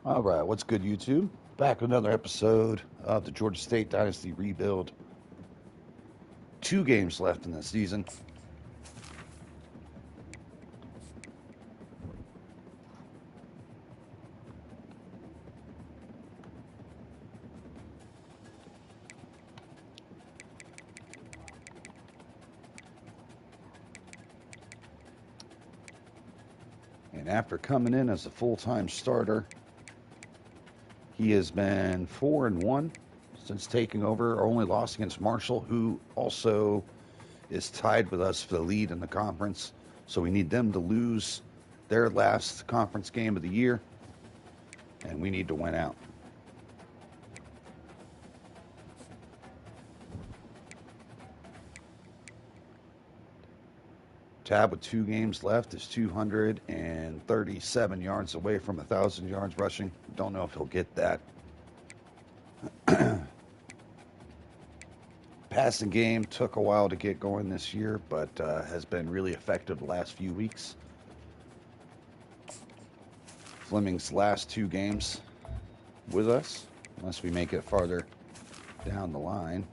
All right, what's good, YouTube? Back with another episode of the Georgia State Dynasty Rebuild. 2 games left in the season. And after coming in as a full-time starter, he has been 4-1 since taking over. Our only loss against Marshall, who also is tied with us for the lead in the conference. So we need them to lose their last conference game of the year, and we need to win out. Tab with 2 games left is 237 yards away from 1,000 yards rushing. Don't know if he'll get that. Passing game took a while to get going this year, but has been really effective the last few weeks. Fleming's last 2 games with us, unless we make it farther down the line.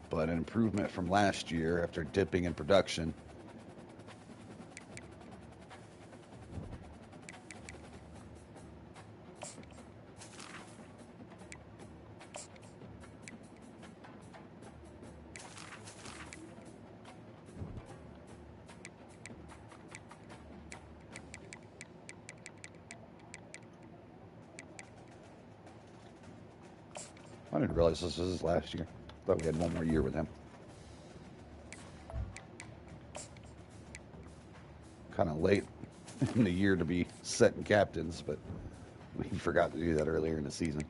But an improvement from last year after dipping in production. I didn't realize this was his last year. Thought we had one more year with him. Kind of late in the year to be setting captains, but we forgot to do that earlier in the season.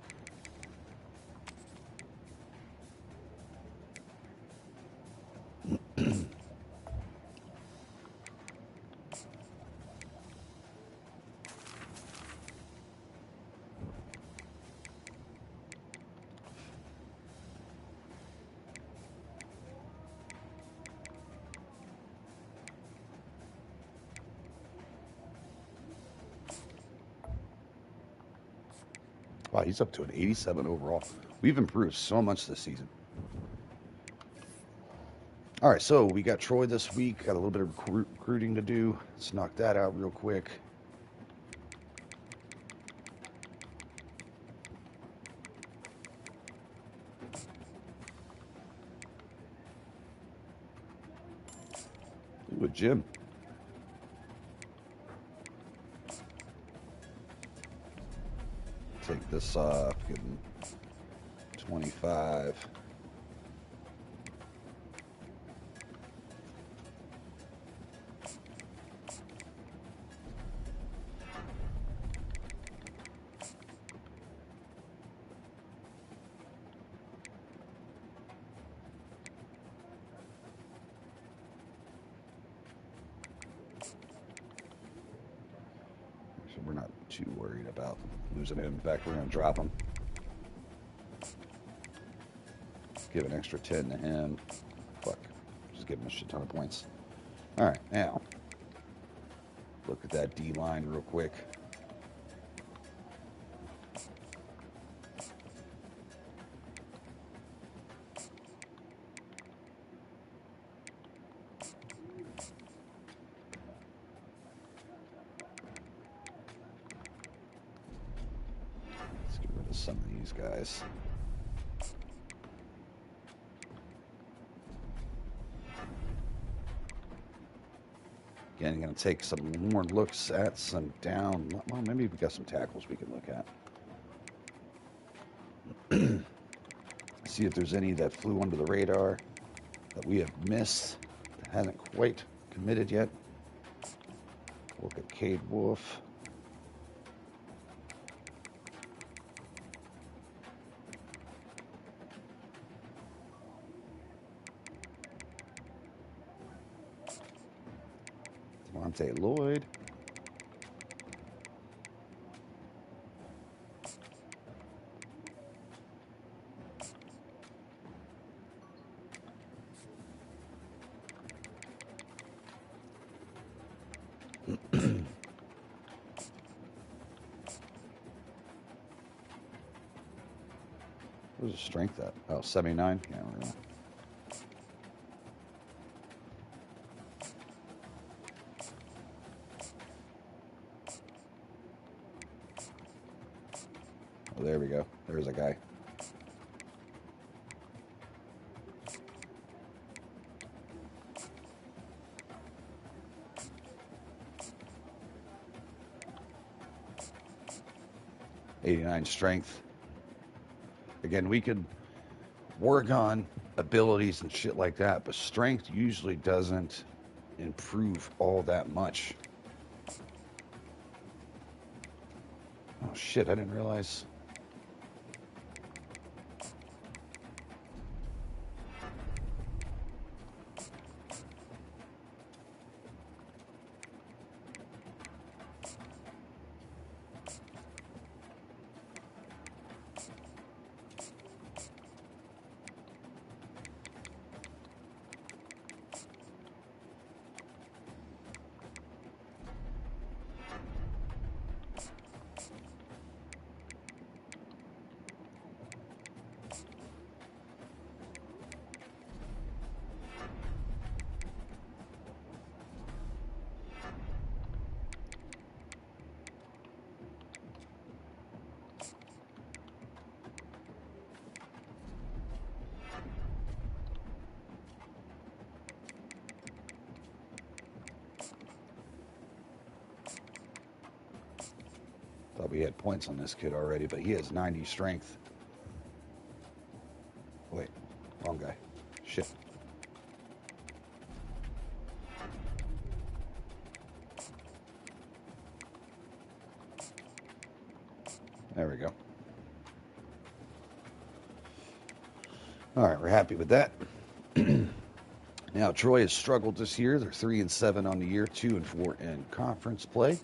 Wow, he's up to an 87 overall. We've improved so much this season. All right, so we got Troy this week. Got a little bit of recruiting to do. Let's knock that out real quick. Ooh, a gym. Take this off. Give him 25. So we're not too worried about losing him. In fact, we're going to drop him. Give an extra 10 to him. Fuck. Just give him a shit ton of points. All right, now look at that D line real quick. Let's get rid of some of these guys. Again, going to take some more looks at some down. Well, maybe we got some tackles we can look at. See if there's any that flew under the radar that we have missed that hasn't quite committed yet. Look at Cade Wolf. Devontae Lloyd. Where's the strength at? Oh, 79? Yeah, we're gonna... Oh, there we go. There's a guy. '89 strength. Again, we could work on abilities and shit like that, but strength usually doesn't improve all that much. Oh shit, I didn't realize. Thought we had points on this kid already, but he has 90 strength. Wait, wrong guy. Shit. There we go. All right, we're happy with that. Now, Troy has struggled this year. They're 3-7 on the year, 2-4 in conference play.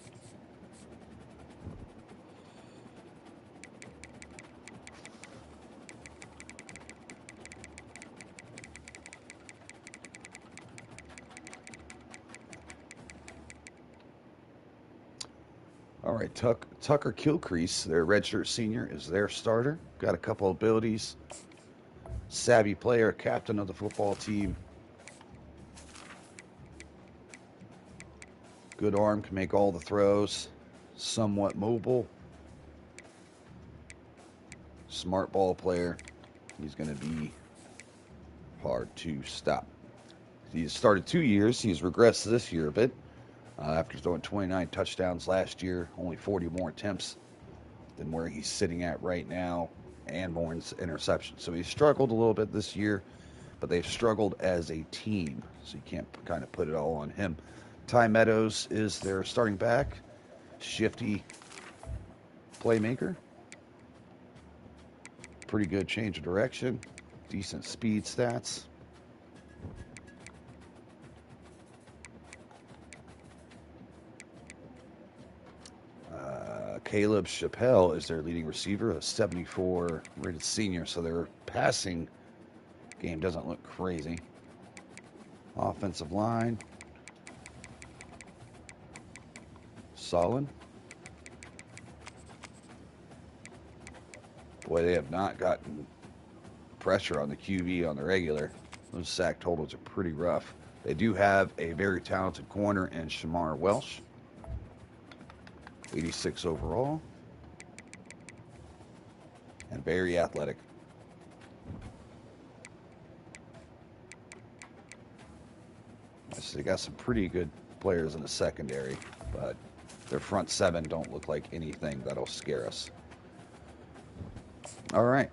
All right, Tucker Kilcrease, their redshirt senior, is their starter. Got a couple abilities. Savvy player, captain of the football team. Good arm, can make all the throws. Somewhat mobile. Smart ball player. He's going to be hard to stop. He's started 2 years. He's regressed this year a bit. After throwing 29 touchdowns last year, only 40 more attempts than where he's sitting at right now, and more interceptions. So he struggled a little bit this year, but they've struggled as a team, so you can't kind of put it all on him. Ty Meadows is their starting back, shifty playmaker. Pretty good change of direction, decent speed stats. Caleb Chappelle is their leading receiver, a 74 rated senior, so their passing game doesn't look crazy. Offensive line, solid. Boy, they have not gotten pressure on the QB on the regular. Those sack totals are pretty rough. They do have a very talented corner in Shamar Welsh. 86 overall. And very athletic. So they got some pretty good players in the secondary, but their front seven don't look like anything that'll scare us. All right.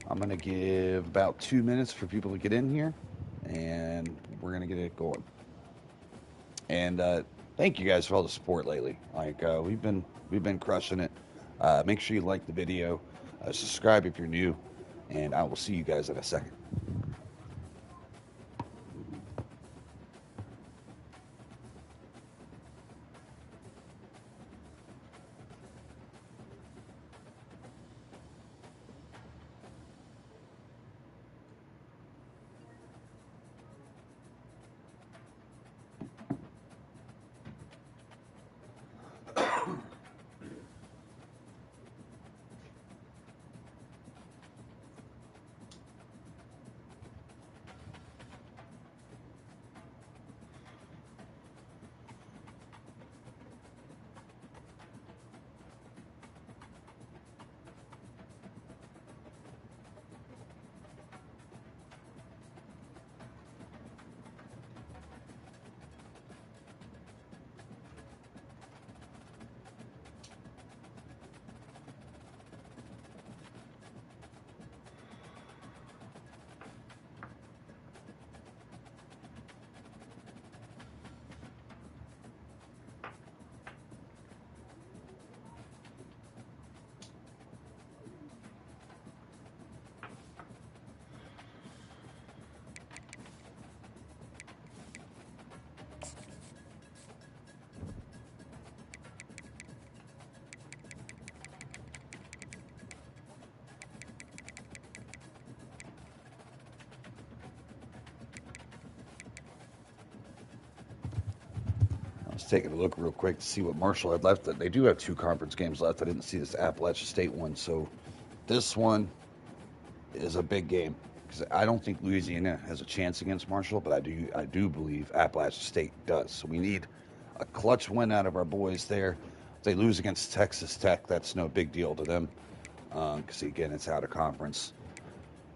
I'm going to give about 2 minutes for people to get in here, and we're going to get it going. And thank you guys for all the support lately. Like we've been crushing it. Make sure you like the video, subscribe if you're new, and I will see you guys in a second. Just taking a look real quick to see what Marshall had left. They do have 2 conference games left. I didn't see this Appalachia State one, so this one is a big game because I don't think Louisiana has a chance against Marshall, but I do believe Appalachia State does. So we need a clutch win out of our boys there. If they lose against Texas Tech, that's no big deal to them because again, it's out of conference.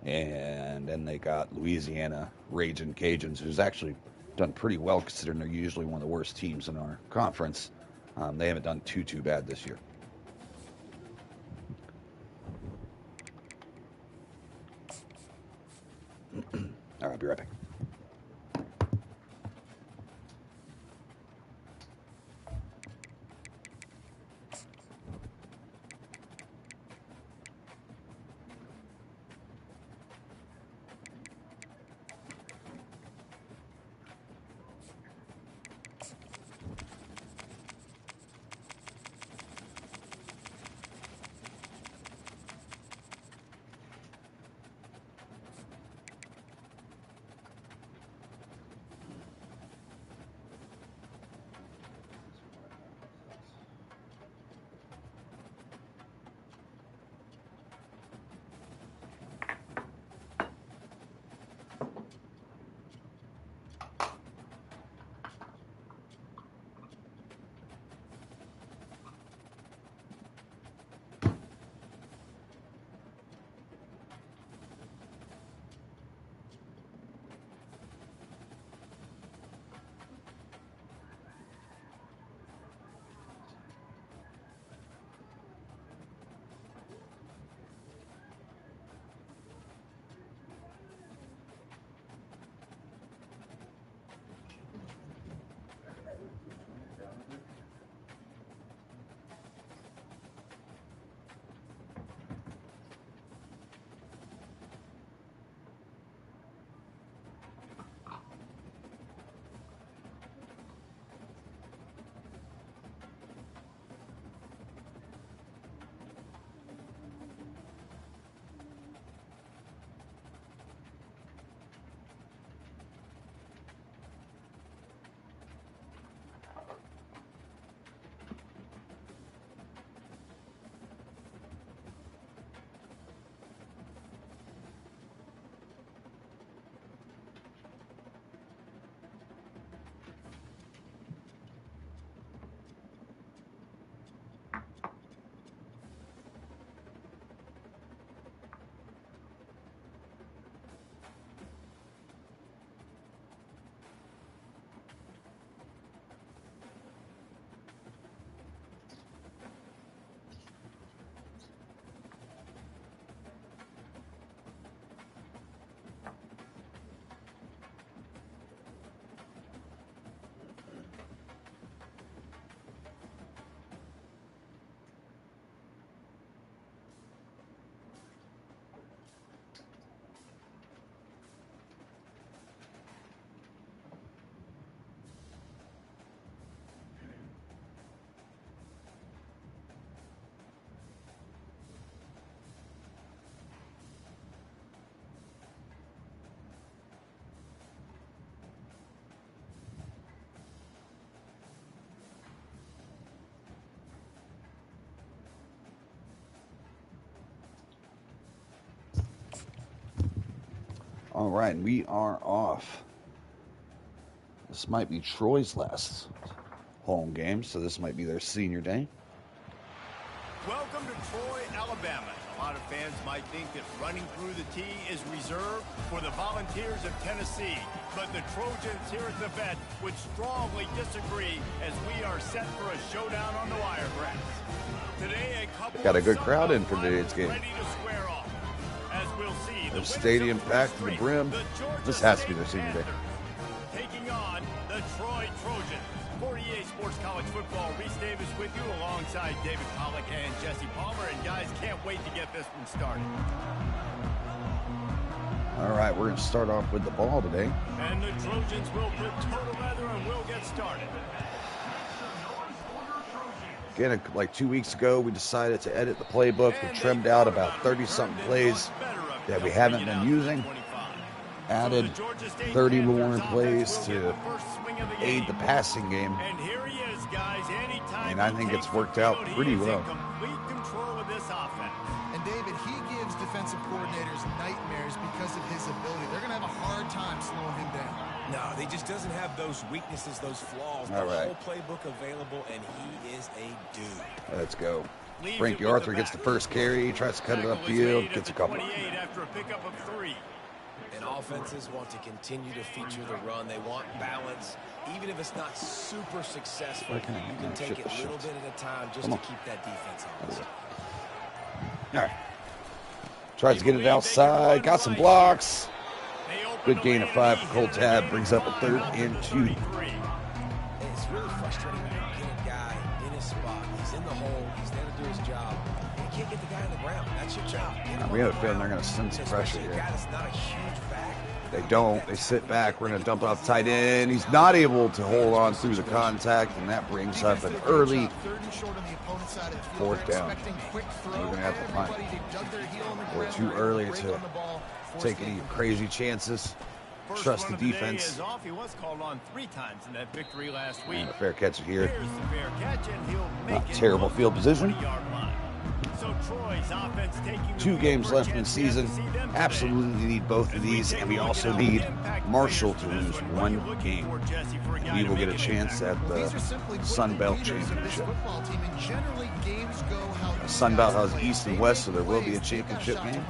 And then they got Louisiana Ragin' Cajuns, who's actually done pretty well considering they're usually one of the worst teams in our conference. They haven't done too bad this year. All right, I'll be right back. All right, we are off. This might be Troy's last home game, so this might be their senior day. Welcome to Troy, Alabama. A lot of fans might think that running through the tee is reserved for the Volunteers of Tennessee, but the Trojans here at the Vet would strongly disagree as we are set for a showdown on the wiregrass. Today, a couple got a good crowd in for today's game. Ready to square off. As we'll see, the stadium packed to the brim. This has to be their senior day. Taking on the Troy Trojans. 48 Sports College Football, Reese Davis with you alongside David Pollack and Jesse Palmer. And guys, can't wait to get this one started. All right, we're going to start off with the ball today. And the Trojans will put total leather and we'll get started. Again, like 2 weeks ago, we decided to edit the playbook. We trimmed out about 30-something plays that we haven't been using. added 30 more plays to aid the passing game. And here he is, guys. Anytime And I think it's worked out pretty well. Complete control of this offense. And David, he gives defensive coordinators nightmares because of his ability. They're going to have a hard time slowing him down. No, he just doesn't have those weaknesses, those flaws. All right. The whole playbook available, and he is a dude. Let's go. Frankie Arthur gets the first carry, tries to cut it upfield, gets a couple. After a pickup of 3. And offenses want to continue to feature the run. They want balance. Even if it's not super successful, you can take it a little bit at a time just to keep that defense honest. All right. Tries to get it outside, got some blocks. Good gain of 5 for Cole Tab, brings up a 3rd and 2. It's really frustrating when you get a guy in his spot. He's in the hole. He's there to do his job. And you can't get the guy on the ground. That's your job. We have a feeling they're going to send some pressure here. That's not a huge back. They don't. They sit back. We're going to dump it off tight end. He's not able to hold on through the contact, and that brings up an early 4th down. We're going to have to punt. We're too early to take any crazy chances. Trust the defense. He was called on 3 times in that victory last week. And a fair catch here. Here's the fair catch, and he'll make Not terrible field position. So Troy's offense taking 2 games left in the season. Absolutely need both of these, and we also need Marshall to lose 1 game. We will get a chance at the Sun Belt Championship. Sun Belt has East and West, so there will be a championship game.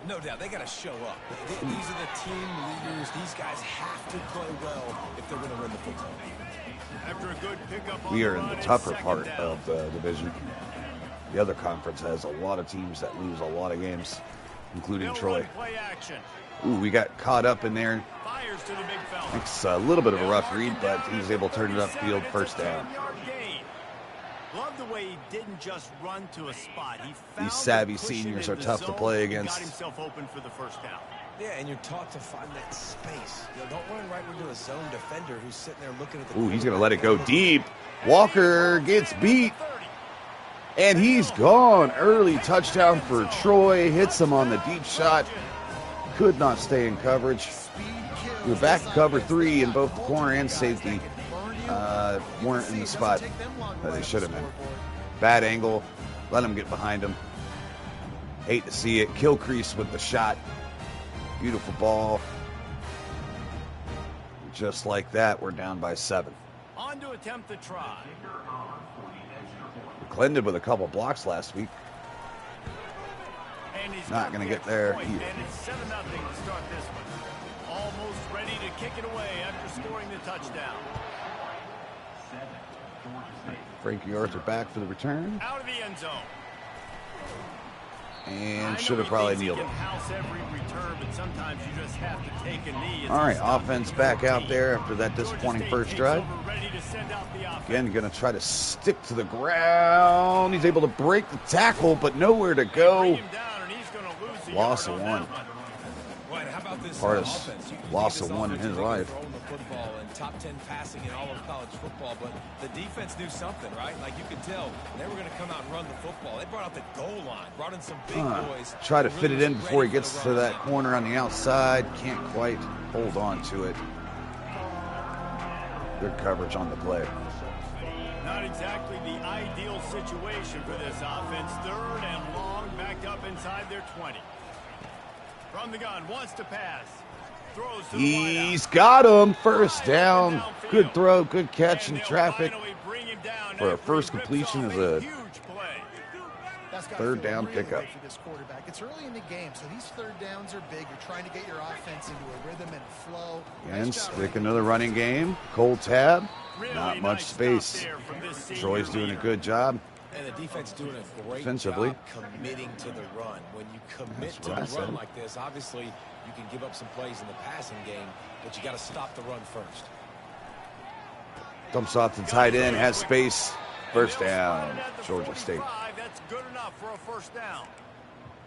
No doubt, they got to show up. These are the team leaders. These guys have to play well if they're going to win the football game. After a good pickup, We are in the tougher part of the division. The other conference has a lot of teams that lose a lot of games, including Troy. Ooh, we got caught up in there. It's a little bit of a rough read, but he was able to turn it upfield, 1st down. Love the way he didn't just run to a spot. He found These savvy the cushion seniors in are the tough to zone play and against. Got himself open for the 1st down. Yeah, and you're taught to find that space. You know, don't run right into a zone defender who's sitting there looking at the. Ooh, he's going to let it go deep. Walker gets beat. And he's gone. Early touchdown for Troy. Hits him on the deep shot. Could not stay in coverage. We're back to cover 3, and both the corner and safety weren't in the spot that they should have been. Bad angle. Let him get behind him. Hate to see it. Kilcrease with the shot. Beautiful ball. Just like that, we're down by 7. On to attempt the try. Clendon with a couple blocks last week. And he's Not going to get there either. And it's 7-0 to start this one. Almost ready to kick it away after scoring the touchdown. Frankie Arthur back for the return. Out of the end zone. And should have probably kneeled him. All right, offense back out there after that disappointing first drive. Again, going to try to stick to the ground. He's able to break the tackle, but nowhere to go. Loss of 1. Hardest loss of 1 in his life. Top 10 passing in all of college football, but the defense knew something, right? Like you could tell they were going to come out and run the football. They brought out the goal line, brought in some big boys. Try to fit it in before he gets to that corner on the outside. Can't quite hold on to it. Good coverage on the play. Not exactly the ideal situation for this offense. 3rd and long, backed up inside their 20. From the gun, wants to pass. He's got him. 1st down. Good throw, good catch in traffic. For a first completion is a 3rd down pickup. It's early in the game, so these 3rd downs are big. You're trying to get your offense into a rhythm and flow. And stick another running game. Cole Tab. Not much space. Troy's doing a good job. And the defense doing a great Defensively. job committing to the run. When you commit to the run like this, obviously you can give up some plays in the passing game, but you got to stop the run first. Dumps off to tight end, has space. 1st down, Georgia State. That's good enough for a 1st down.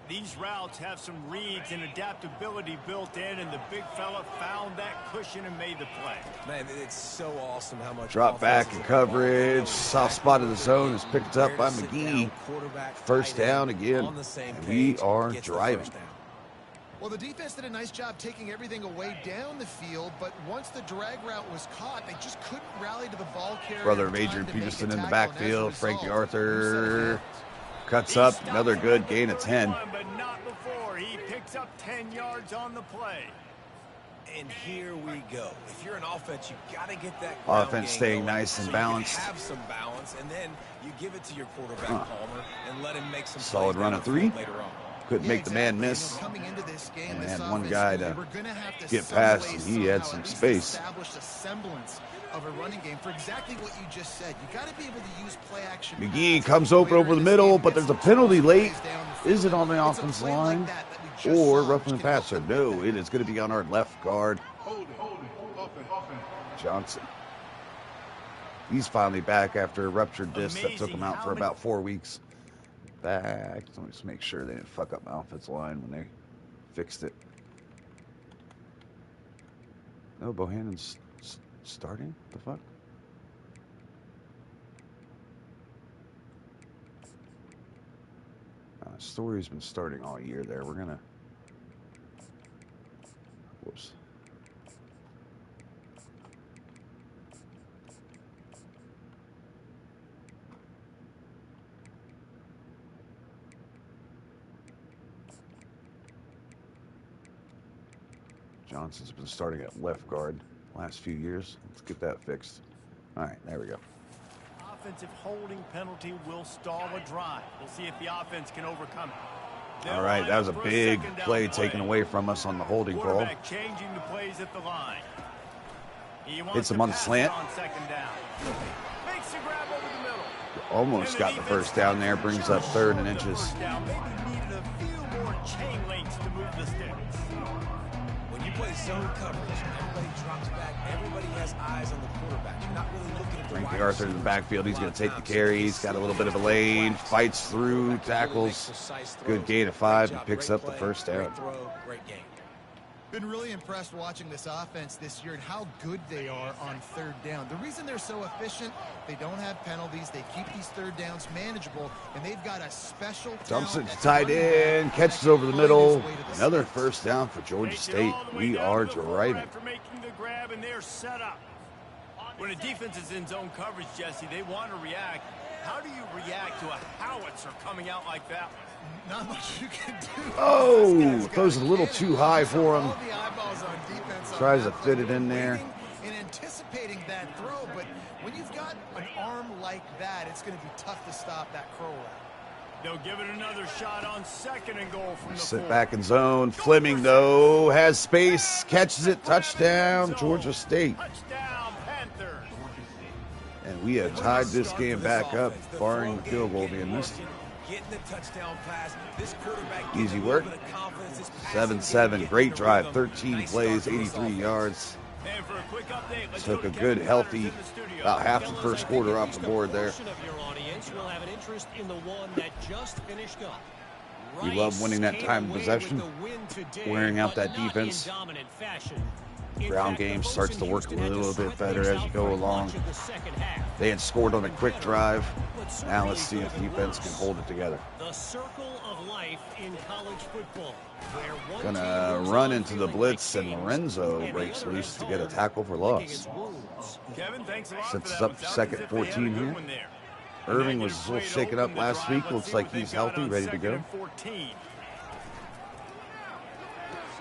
These routes have some reads and adaptability built in, and the big fella found that cushion and made the play. Man, it's so awesome how much drop back in coverage. Soft spot of the zone is picked up by McGee. 1st down again. And we are driving. Well, the defense did a nice job taking everything away down the field, but once the drag route was caught, they just couldn't rally to the ball carrier. Brother of Adrian Peterson in the backfield. Frankie Arthur cuts up. Another good gain of 10. But not before. He picks up 10 yards on the play. And here we go. If you're an offense, you got to get that offense staying nice and balanced. Have some balance, and then you give it to your quarterback Palmer and let him make some solid run of 3. Later on. Couldn't make the man miss. And had one guy to get past, and he had some space. Established a semblance of a running game for exactly what you just said. You got to be able to use play action. McGee comes open over the middle, but there's a penalty late. Is it on the offensive line or roughing the passer? No, it is going to be on our left guard, Johnson. He's finally back after a ruptured disc that took him out for about 4 weeks. Back. Let me just make sure they didn't fuck up my offensive line when they fixed it. No, Bohannon's starting? The fuck? Story's been starting all year there. We're gonna... Whoops. Johnson's been starting at left guard last few years. Let's get that fixed. All right, there we go. Offensive holding penalty will stall a drive. We'll see if the offense can overcome it. All right, that was a big play taken away from us on the holding call. Changing the plays at the line. Hits him on the slant. On second down. Makes a grab over the middle. Almost got the first down there. Brings up 3rd and inches. Maybe needed a few more chain links to move the sticks. Play zone coverage. Everybody drops back. Everybody has eyes on the quarterback. You're not really looking at the Frankie Arthur in the backfield. He's going to take the carry. He's got a little bit of a lane. Fights through, tackles. Good gain of 5 and picks up the first down. Great game. Been really impressed watching this offense this year and how good they are on 3rd down. The reason they're so efficient, they don't have penalties. They keep these 3rd downs manageable, and they've got a special dumps it to tight end, catches over the middle. Another first down for Georgia State. We are driving. After making the grab, and they're set up. When a defense is in zone coverage, Jesse, they want to react. How do you react to a howitzer coming out like that one? Not much you can do. Oh, throws it a little too high for him. Tries to fit it in there. And anticipating that throw, but when you've got an arm like that, it's going to be tough to stop that curl route. They'll give it another shot on 2nd and goal from the Sit back in zone. Fleming, though, has space, catches it, touchdown, Georgia State. Touchdown, Panthers. And we have tied this game back up, barring the field goal being missed. Getting the touchdown pass. This quarterback easy work. 7-7. Great drive. 13 plays, 83 yards. Took a good, healthy, about half the first quarter off the board there. We love winning that time of possession, wearing out that defense. Ground game starts to work a little bit better as you go along. They had scored on a quick drive. Now let's see if defense can hold it together. The circle of life in college football. Gonna run into the blitz, and Lorenzo breaks loose to get a tackle for loss. Sets us up for 2nd 14 here. Irving was a little shaken up last week. Looks like he's healthy, ready to go.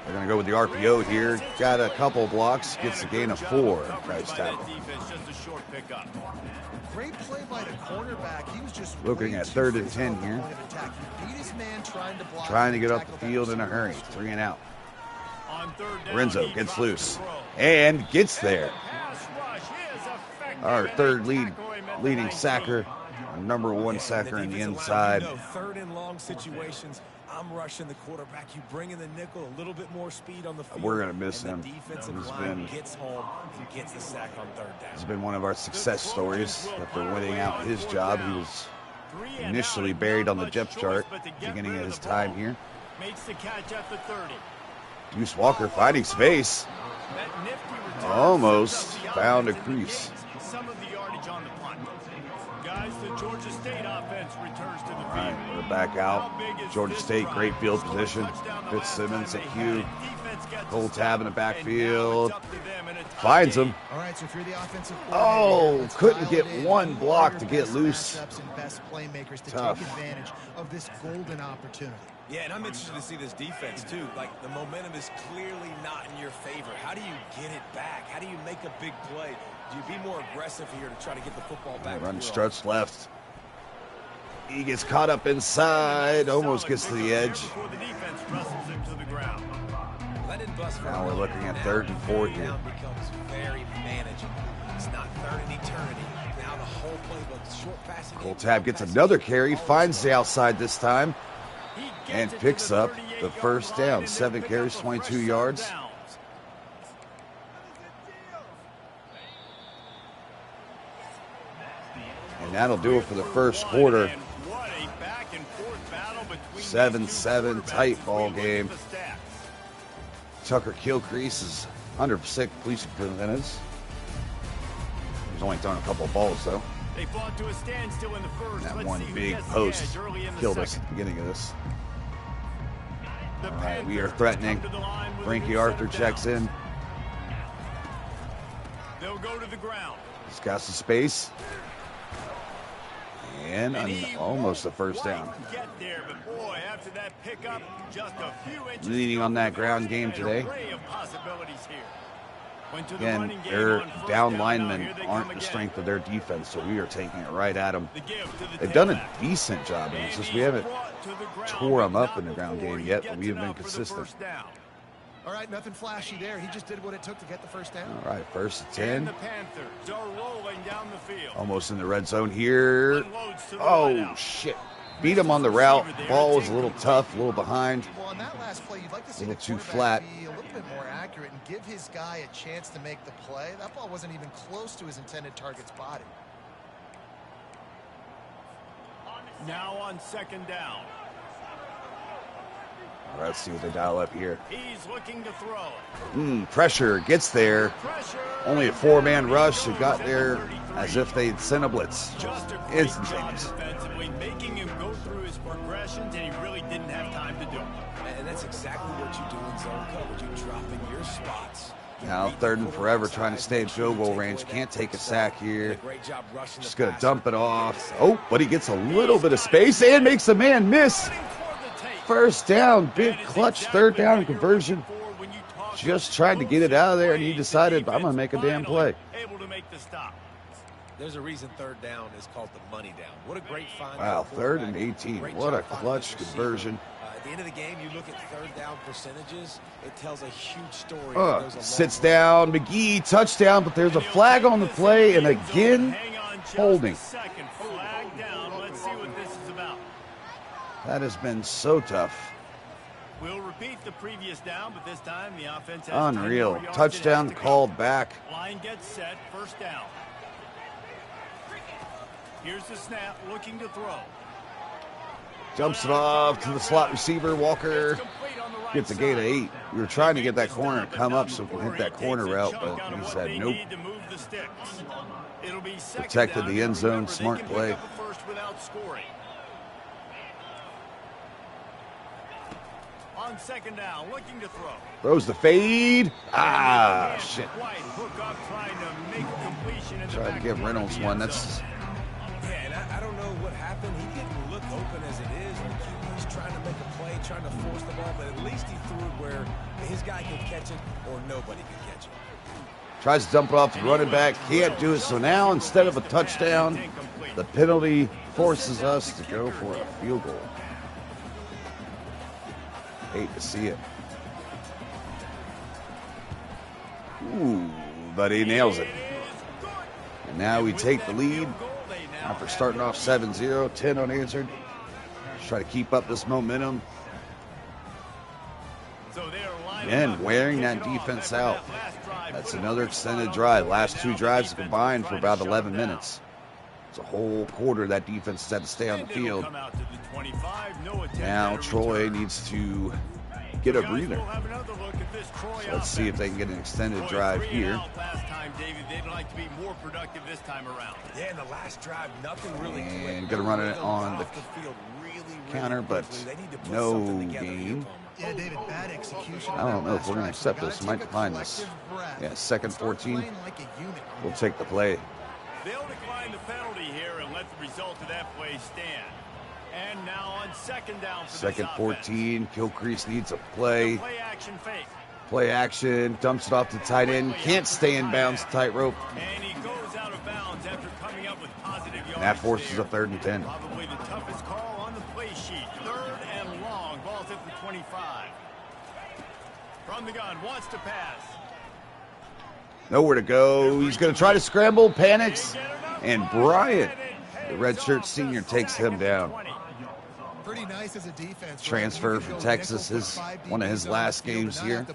They're going to go with the RPO here. Got a couple blocks. Gets a gain of 4. Nice tackle. Great play by the cornerback. He was just looking at 3rd and 10 here. Trying to get up the field in a hurry. 3 and out. Lorenzo gets loose and gets there. Our 3rd leading sacker. Our number 1 sacker in the inside. 3rd and long situations. I'm rushing the quarterback. You bring in the nickel, a little bit more speed on the field. We're going to miss him. Gets home, gets the sack on 3rd down. It's been one of our success stories after winning out his job. He was initially buried on the depth chart beginning of his time here. Makes the catch at the 30. Deuce Walker finding space. Almost found a crease. Some of the yardage on the punt. Guys, the Georgia State offense returns to the field. All right, we're back out. Georgia State, great field position. Fitzsimmons at Q. Cole Tab in the backfield. Finds him. All right, so if you're the offensive Oh, couldn't get one block to get loose. Best playmakers to Tough. take advantage of this golden opportunity. Yeah, and I'm interested to see this defense, too. Like, the momentum is clearly not in your favor. How do you get it back? How do you make a big play? Do you be more aggressive here to try to get the football back? Run struts left. He gets caught up inside, almost gets to the edge. Now we're looking at 3rd and 4 here. Now becomes very manageable. It's not third and eternity. Now the whole playbook, short passing. Cole Tab gets another carry, finds the outside this time, and picks up the first down. 7 carries, 22 yards. And that'll do it for the first quarter. 7-7 tight ball game. Tucker Kilcrease is under 6 police percentage. He's only thrown a couple of balls though. They fought to a standstill in the first. That Let's one see who big gets the post edge early in the killed us second. at the beginning of this. The All right, we are Panthers threatening. come to the line with Frankie a Arthur set checks down. in. They'll go to the ground. He's got some space. And almost a first down. Get there, but boy, after that pickup, just a few inches Leading on that ground game an today. array of possibilities here. Went to the Again, running game their on first down down. linemen Now here they aren't come the again. strength of their defense, so we are taking it right at them. The give to the They've done a tailback. decent job, and it's just we And haven't he's brought to the ground, tore them but up not in the ground before game he yet, gets but we have been enough for the consistent. first down. All right, nothing flashy there. He just did what it took to get the first down. All right, first and And 10. the Panthers are rolling down the field. Almost in the red zone here. Unloads to the Oh, wideout. shit. Beat him on the route. Ball was a little tough, a little behind. Well, on that last play, you'd like to see Little the too quarterback flat. be a little bit more accurate and give his guy a chance to make the play. That ball wasn't even close to his intended target's body. Now on second down. All right, let's see what they dial up here. He's looking to throw. Pressure gets there. Pressure. Only a 4-man rush. It got there as if they'd sent a blitz. Just a great job Instantaneous. defensively, making him go through his progressions, and he really didn't have time to do it. And that's exactly what you do in zone coverage. You drop in your spots. You Now beat the 3rd and forever, quarterback trying to stay in field goal range. Can't take a sack here. Great job rushing the Just gonna passer. dump it off. Oh, but he gets a little bit of space and makes a man miss. First down, big clutch 3rd down conversion. Just tried to get it out of there, and he decided, I'm gonna make a damn play. Able to make the stop. There's a reason 3rd down is called the money down. What a great find. by Wow, the 3rd and quarterback. 18. Great What a job finding clutch his receiver. conversion. At the end of the game, you look at 3rd down percentages, it tells a huge story. It goes a long Sits way. down, McGee, touchdown, but there's a flag on the play, and again, Hang on just holding. a second. Flag down. Let's see what this is about. That has been so tough. We'll repeat the previous down, but this time the offense has Unreal. 10 more yards Touchdown it has to go. called back. Line gets set, first down. Here's the snap, looking to throw. Jumps it off to the slot receiver. Walker It's complete on the right gets a gain of side. 8. We were trying to get that corner to come up so we can hit that corner route, but he he said nope. To move the sticks. It'll be second Protected down. the end zone. Remember, they Smart can pick play. up a first without scoring. On second down, looking to throw. Throws the fade. Ah, shit. White hook up, trying to make a completion in the Tried to back give corner Reynolds of the one. end That's zone. Yeah, and I don't know what happened. He didn't look open as it is. The QB's trying to make a play, trying to force the ball, but at least he threw it where his guy could catch it or nobody could catch it. tries to dump it off the running back. Can't do it. So now instead of a touchdown, the penalty forces us to go for a field goal. Hate to see it. Ooh, but he nails it. And now we take the lead after starting off 7-0, 10 unanswered. Just try to keep up this momentum. And wearing that defense out. That's another extended drive. Last 2 drives combined for about 11 minutes. It's a whole quarter that defense has had to stay on the field. Now Troy needs to get a breather. So let's see if they can get an extended drive here. Last time, David, they'd like to be more productive this time around. Yeah, in the last drive, nothing really And clicked. gonna run it Rhythm on off the field really counter, but no gain. Yeah, David, bad execution. I don't know if we're going to accept this. Might decline this. Yeah, second 14. We'll take the play. They'll decline the penalty here and let the result of that play stand. And now on second down for second this 14. Gilcrease needs a play. Play action fake. Play action. Dumps it off to tight end. Can't stay in bounds. Tightrope. And he goes out of bounds after coming up with positive yards. And that forces a 3rd and 10. Probably the toughest call on the play sheet. 3rd and long. Ball's at the 25. From the gun. Wants to pass. Nowhere to go. He's going to try to scramble. Panics. And Bryant, the redshirt senior, takes him down. Pretty nice as a defense. Transfer from Texas, one of his last games here.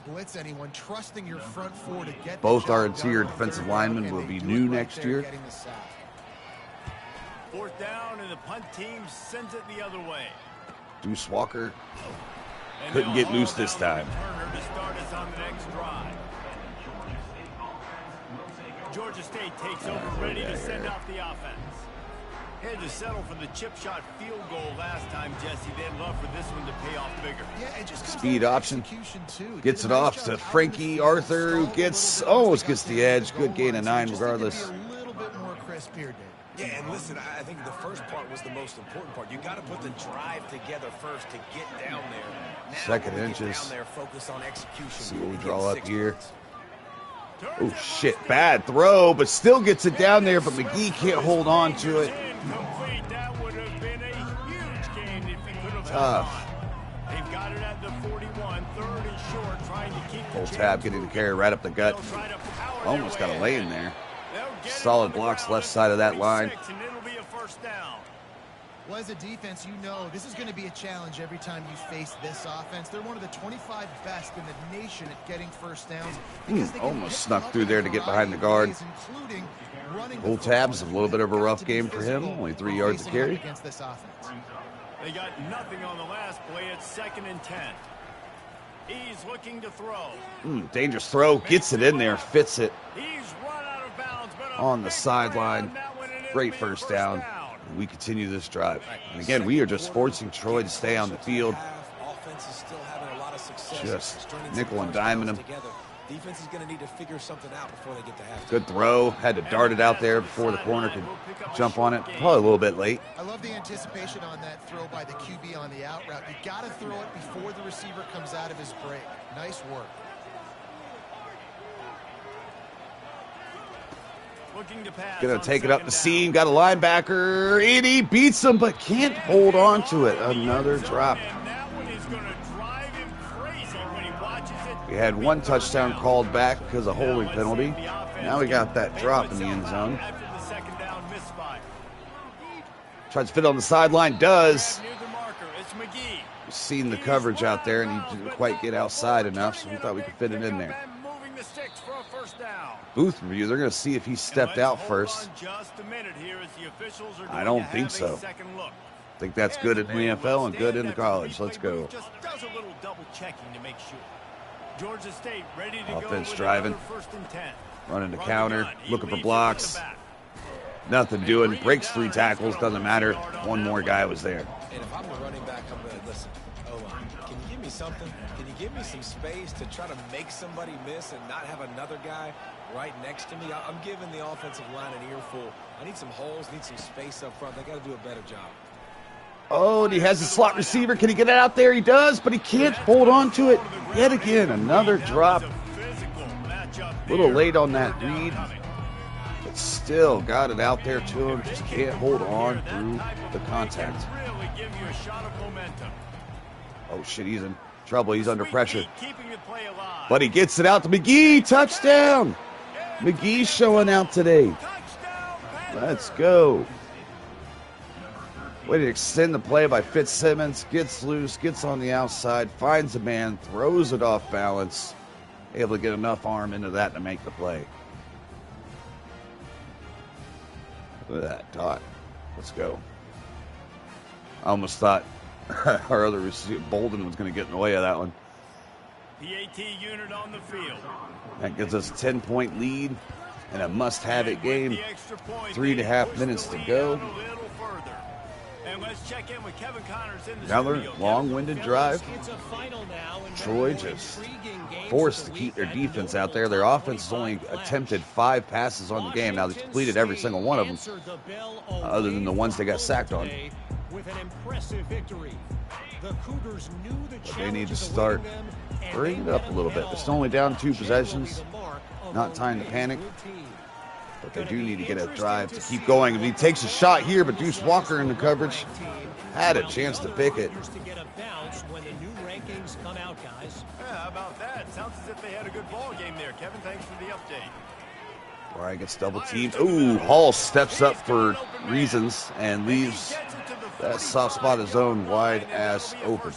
Both our interior defensive linemen will be new next year. 4th down, and the punt team sends it the other way. Deuce Walker couldn't get loose this time. Turner to start us on the next drive. Georgia State takes over, ready to send off the offense. Had to settle for the chip shot field goal last time, Jesse. They'd love for this one to pay off bigger. Yeah, it just speed option. Gets it off to Frankie Arthur, who almost gets the edge. Good gain of 9 regardless. A little bit more crisp here, Dave. Yeah, and listen, I think the first part was the most important part. You got to put the drive together first to get down there. Now, second when we inches. get down there, focus on execution. See what we draw up here. Oh, shit. Bad throw, but still gets it down there, but McGee can't hold on to it. That would have been a huge gain if he could have Tough. They've got it at the 41, 3rd and short, trying to keep Full tab getting the carry right up the gut. Almost got a lane there. Solid blocks left side of that line. And it'll be a 1st down. Well, as a defense, you know this is going to be a challenge every time you face this offense. They're one of the 25 best in the nation at getting 1st downs. Almost snuck through there to get behind the guard. Full tab's a little bit of a rough game for him. Only 3 yards to carry. Against this offense. They got nothing on the last play. It's 2nd and 10. He's looking to throw. Dangerous throw. Gets it in there. Fits it He's run out of bounds, but on the sideline. Great 1st down. We continue this drive. And again, we are just forcing Troy to stay on the field. Offense is still having a lot of success. Just nickel and diming them. Defense is going to need to figure something out before they get to halftime. Good throw. Had to dart it out there before the corner could jump on it. Probably a little bit late. I love the anticipation on that throw by the QB on the out route. You got to throw it before the receiver comes out of his break. Nice work. Gonna take it up the seam. Got a linebacker. And he beats him, but can't hold on to it. Another drop. We had 1 touchdown called back because of holding penalty. Now we got that drop in the end zone. Tries to fit on the sideline. Does. We've seen the coverage out there, and he didn't quite get outside enough, so we thought we could fit it in there. Booth review, they're going to see if he stepped out first. I don't think so. I think that's good in the NFL and good in the college. Let's go. Just does a little double checking to make sure. Georgia State ready to offense go driving. 1st and 10. Running the counter, looking for blocks. Nothing doing. Breaks 3 tackles, doesn't matter. One more guy was there. And if I'm the running back, I'm going to listen. O-line, can you give me something? Can you give me some space to try to make somebody miss and not have another guy right next to me? I'm giving the offensive line an earful. I need some holes, need some space up front. They got to do a better job. Oh, and he has a slot receiver. Can he get it out there? He does, but he can't hold on to it. Yet again, another drop. A little late on that read, but still got it out there to him. Just can't hold on through the contact. Oh, shit, he's in trouble. He's under pressure. But he gets it out to McGee. Touchdown. McGee's showing out today. Let's go. Way to extend the play by Fitzsimmons. Gets loose, gets on the outside, finds a man, throws it off balance. Able to get enough arm into that to make the play. Look at that dot. Let's go. I almost thought our other receiver, Bolden, was going to get in the way of that one. PAT unit on the field. That gives us a 10-point lead and a must-have-it game. 3.5 minutes to go. And let's check in with Kevin Connors in the Another studio. long-winded drive. It's a final now, and Troy one of the just intriguing games forced of to the keep their week, defense that out there. Their notable offense has only 25 attempted 5 passes on the game. Now, they've completed every single one of them, other than the ones they got sacked on. With an impressive victory. The Cougars knew the But they need to challenge start awaiting them, and bringing they it up met a little them bit. They're head still only on. down 2 Generally possessions. the mark of Not a time to really panic. good team. But they do need to get a drive to keep going. If he takes a shot here, but Deuce Walker in the coverage had a chance to pick it. Yeah, how about that? Sounds as if they had a good ball game there. Kevin, thanks for the update. Brian gets double teamed. Ooh, Hall steps up for reasons and leaves that soft spot of zone wide ass open.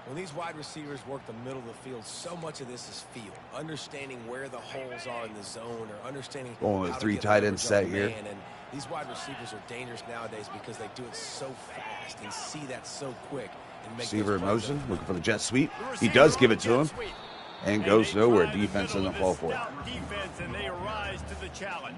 When these wide receivers work the middle of the field, so much of this is feel. Understanding where the holes are in the zone, or understanding Going with how to 3 get tight end leverage set on the here. man. And these wide receivers are dangerous nowadays because they do it so fast and see that so quick. And make Receiver in those plays motion, up. looking for the jet sweep. He does give it to him and goes nowhere. Defense doesn't fall for it. Defense, and they rise to the challenge.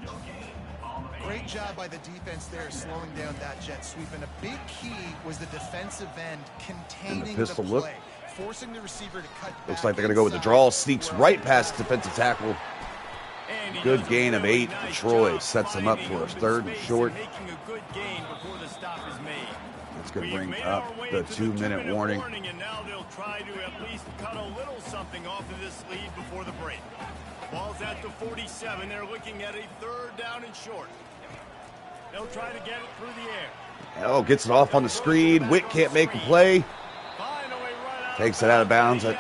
Great job by the defense there, slowing down that jet sweep. And a big key was the defensive end containing the pistol play, look. forcing the receiver to cut Looks back like they're going to go with the inside. draw. Sneaks right past defensive tackle. And he Good does a gain of really 8 for nice Troy. job Sets him up finding for a open 3rd and space short. Making a good gain before the stop is made. It's going to We've bring made up our way the to 2-minute warning. And now they'll try to at least cut a little something off of this lead before the break. Ball's at the 47. They're looking at a 3rd down and short. They'll try to get it through the air. Oh, gets it off on the screen. Witt can't make a play. Takes it out of bounds at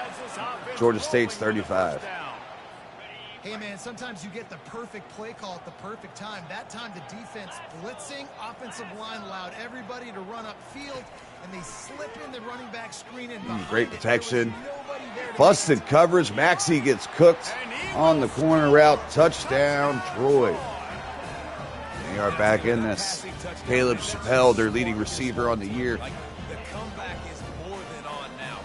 Georgia State's 35. Hey, man, sometimes you get the perfect play call at the perfect time. That time the defense blitzing, offensive line allowed everybody to run upfield, and they slip in the running back screen. And Great protection. Busted Busted coverage. Maxey gets cooked on the corner route. Touchdown, Troy. They are back in this. Caleb Chappelle, their leading receiver on the year. The comeback is more than on now.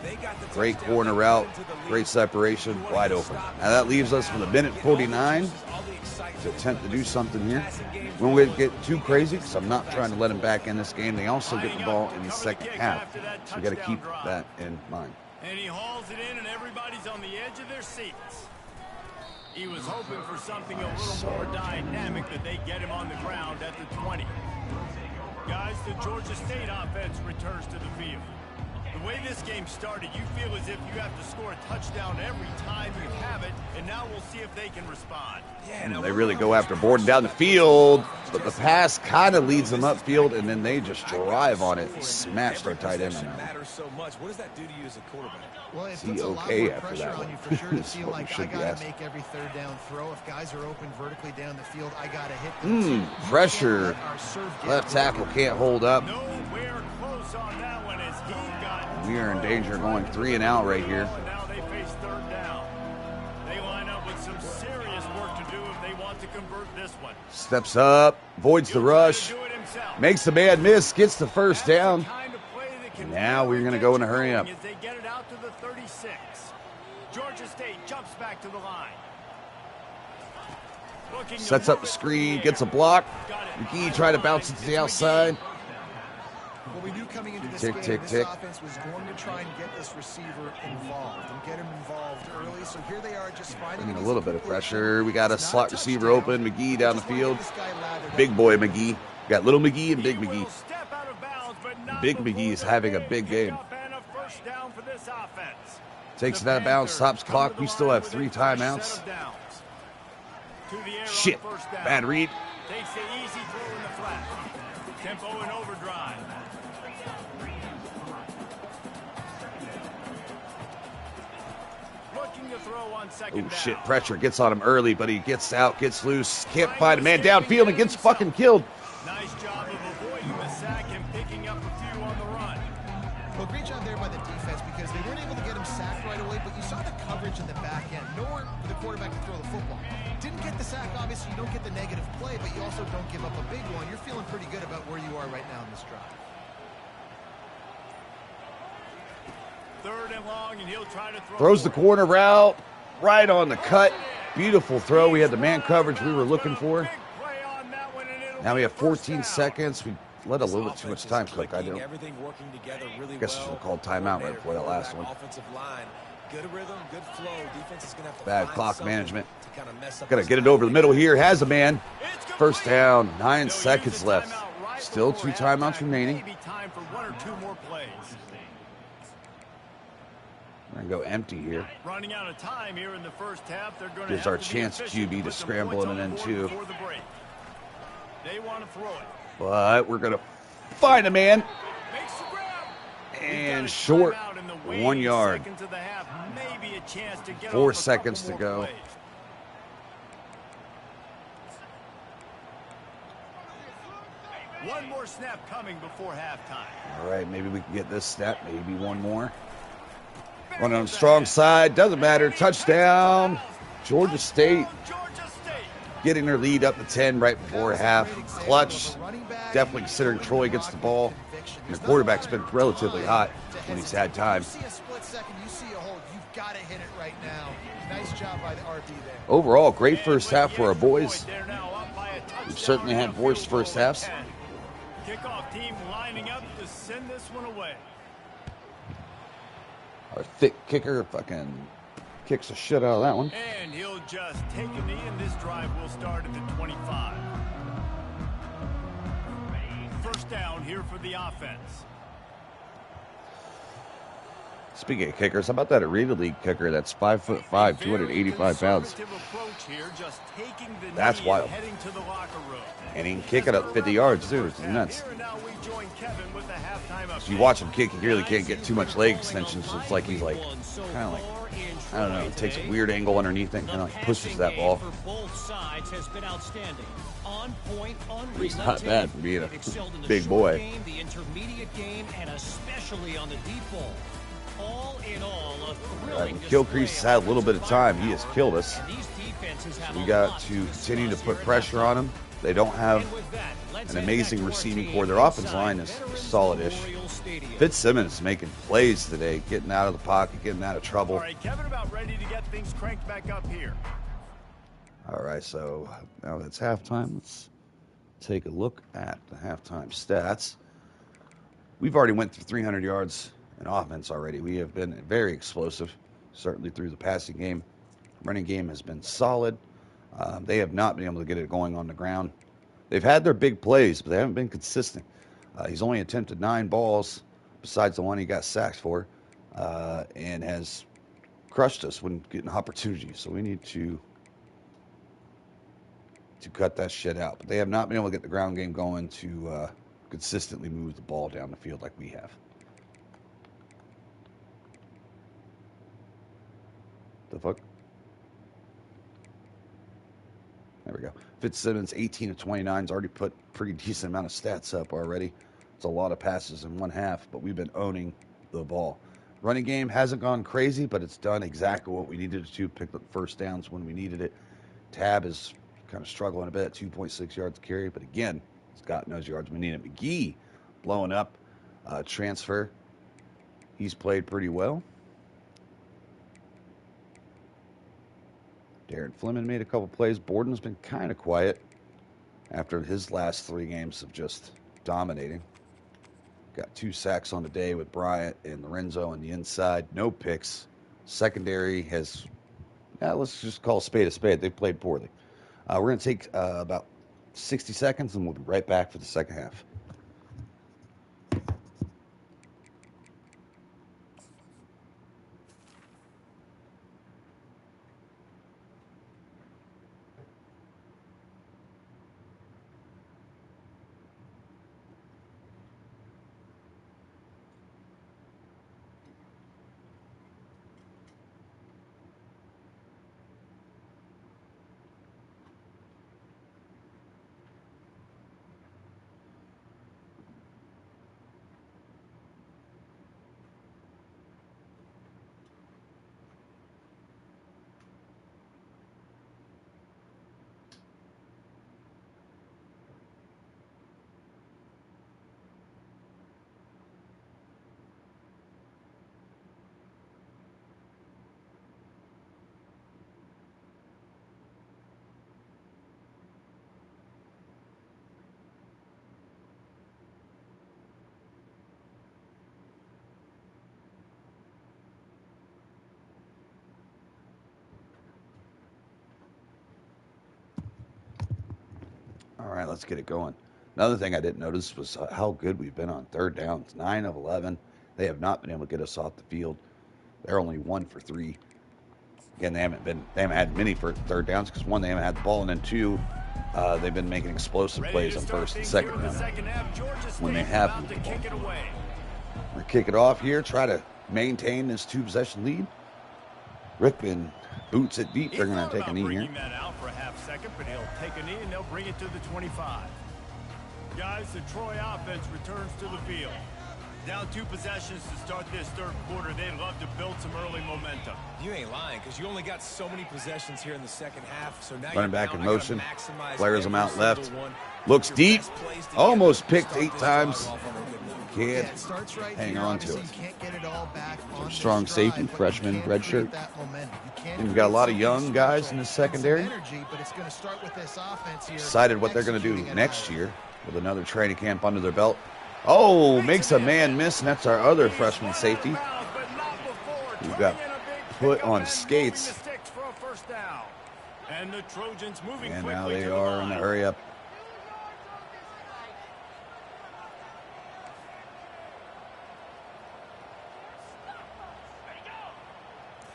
They got the Great touchdown, corner they route. got into the lead. Great separation. Wide open. Now that leaves us with a minute 49 to attempt to do something here. We won't get too crazy because I'm not trying to let them back in this game. They also get the ball in the second half. So we got to keep that in mind. And he hauls it in, and everybody's on the edge of their seats. He was hoping for something a little more dynamic, that they get him on the ground at the 20. Guys, the Georgia State offense returns to the field. The way this game started, you feel as if you have to score a touchdown every time you have it, and now we'll see if they can respond. They really go after Borden down the field, but the pass kind of leads them upfield, and then they just drive on it and smash their tight end. Matters so much. What does that do to you as a quarterback? Well, it Is he puts a lot okay more after pressure that on one? you for sure to That's feel what we like I should be got to asking. make every 3rd down throw. If guys are open vertically down the field, I got to hit them. too. You can't Pressure. let our serve get Left tackle can't hold up. Nowhere close on that one as he got. We are in danger of going 3 and out right here. Now they face 3rd down. They line up with some serious work to do if they want to convert this one. Steps up, voids the rush, makes the man miss, gets the 1st down. Now we're going to go in a hurry up. As they get it out to the 36. Georgia State jumps back to the line. Sets up the screen, gets a block. McGee trying to bounce it to the outside. Well, we knew coming into this Tick, game, tick, this tick. offense was going to try and get this receiver involved and get him involved early. So here they are, just finding Bringing a an little easy bit of completion. pressure. We got a It's not slot receiver touchdown. open. McGee down the Just wanna field. get this guy lathered Big up. boy McGee. Got little McGee and big He McGee. will step out of bounds, but not Big before McGee is the having a big game. pickup and a 1st down for this offense. Takes it The out of bounds, Panthers stops come clock. to the We still line have with 3 their first timeouts. set of downs. To the air on Shit. 1st down. Bad read. Takes the easy throw in the flat. Tempo and overdrive. Looking to throw on 2nd Oh down. shit, pressure gets on him early, but he gets out, gets loose, can't find a man downfield and gets fucking killed. Nice job of avoiding the sack and picking up a few on the run. Well, great job there by the defense because they weren't able to get him sacked right away, but you saw the coverage in the back end. Nowhere for the quarterback to throw the football. Didn't get the sack, obviously you don't get the negative play, but you also don't give up a big one. You're feeling pretty good about where you are right now in this drive. 3rd and long, and he'll try to throw. Throws the corner route, right on the cut. Beautiful throw. We had the man coverage we were looking for. Big play on that one, and it'll Now we be have a 14 first down. seconds. We let a little bit too much time cook. I don't. Everything working together really Guess I should have called timeout right before that last one. Offensive line, good rhythm, good flow. Defense is going to have to Bad find clock something management. to kind of mess up. Gonna get it over the middle here. Has a man. First down. 9 seconds left. Still 2 timeouts remaining. Maybe time for 1 or 2 more plays. We're gonna go empty here. Running out of time here in the first half. They're going Gives to our have to chance be efficient QB to with some scramble points in on and the then board 2. before the break. They want to throw it. But we're gonna find a man. Makes the grab. And We've got a short. timeout in the 1 waning yard. seconds of the half. Maybe a chance to get 4 off a seconds couple to more go. plays. One more snap coming before halftime. All right, maybe we can get this snap. Maybe one more. Running on the strong side. Doesn't matter. Touchdown. Georgia State Georgia State. getting their lead up to 10 right before half. Clutch. Definitely considering Troy gets the ball. And the quarterback's been relatively hot when he's had time. You see a split second, you see a hold. You've got to hit it right now. Nice job by the RD there. Overall, great first half for our boys. They're now up by a touchdown We've certainly had on the worse field first goal at halves. 10. Kickoff team lining up to send this one away. Our thick kicker fucking kicks the shit out of that one. And he'll just take a knee, and this drive will start at the 25. First down here for the offense. Speaking of kickers, how about that Arena League kicker that's 5'5", 285 pounds? That's wild. And he can kick it up 50 yards, too. It's nuts. So you watch him kick, he really can't get too much leg extension, so it's like he's like, kind of like, I don't know, it takes a weird angle underneath it and kind of like pushes that ball. He's not bad for being a big boy. The intermediate game, and especially on the deep ball. All in all, a thrilling Gilcrease has had a little bit of time. He has killed us. And these defenses have We a got lot to use continue to us put here pressure on them. They don't have And with that, let's an head amazing back to our receiving team core. Their offensive inside line is Veterans solid-ish. Memorial Stadium. Fitzsimmons is making plays today, getting out of the pocket, getting out of trouble. All right, Kevin, about ready to get things cranked back up here. All right, so now that's halftime. Let's take a look at the halftime stats. We've already went through 300 yards in offense already. We have been very explosive, certainly through the passing game. Running game has been solid. They have not been able to get it going on the ground. They've had their big plays, but they haven't been consistent. He's only attempted 9 balls, besides the one he got sacked for, and has crushed us when getting opportunities. So we need to cut that shit out. But they have not been able to get the ground game going to consistently move the ball down the field like we have. The fuck? There we go. Fitzsimmons, 18 of 29, has already put pretty decent amount of stats up already. It's a lot of passes in one half, but we've been owning the ball. Running game hasn't gone crazy, but it's done exactly what we needed it to. Picked up first downs when we needed it. Tab is kind of struggling a bit at 2.6 yards carry, but again, it's got those yards we need it. McGee blowing up. Transfer. He's played pretty well. Darren Fleming made a couple plays. Borden's been kind of quiet after his last 3 games of just dominating. Got 2 sacks on the day with Bryant and Lorenzo on the inside. No picks. Secondary has, let's just call a spade a spade. They played poorly. We're going to take about 60 seconds, and we'll be right back for the second half. All right, let's get it going. Another thing I didn't notice was how good we've been on third downs. 9 of 11. They have not been able to get us off the field. They're only 1 for 3. Again, they haven't had many for third downs because one, they haven't had the ball, and then two, they've been making explosive plays on first and second down when they have moved the ball. We're gonna kick it off here, try to maintain this 2-possession lead. Rickman boots it deep. They're going to take a knee here. That out for a half second, but he'll take a knee and they'll bring it to the 25. Guys, the Troy offense returns to the field. Down 2 possessions to start this third quarter. They'd love to build some early momentum. You ain't lying, because you only got so many possessions here in the second half. So now running back in motion, flares them out left, looks deep, almost picked 8 times. Can't hang on to it. Some strong safety, freshman, red shirt. And we've got a lot of young guys in the secondary. Decided what they're going to do next year with another training camp under their belt. Oh, makes a man miss, and that's our other freshman safety. We've got put on skates. And now they are in a hurry up.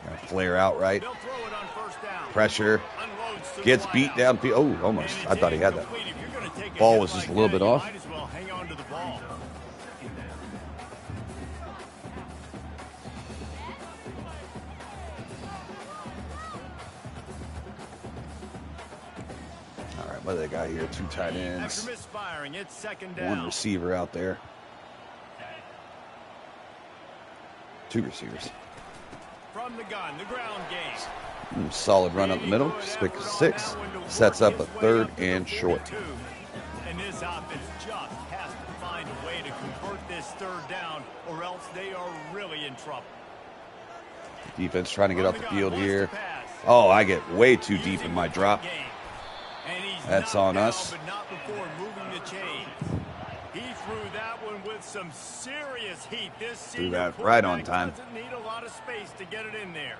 Gonna flare out right. Pressure. Gets beat downfield. Oh, almost. I thought he had that. Ball was just a little bit off. All right, what do they got here? 2 tight ends. 1 receiver out there. 2 receivers. From the gun, the ground game. Solid run up the middle. 6. Sets up a 3rd and short. And this offense just has to find a way to convert this 3rd down, or else they are really in trouble. Defense trying to get off the field here. Oh, I get way too deep in my drop. That's on us. But not before moving the chains. He threw that one with some serious heat. This threw that right on time. Doesn't need a lot of space to get it in there.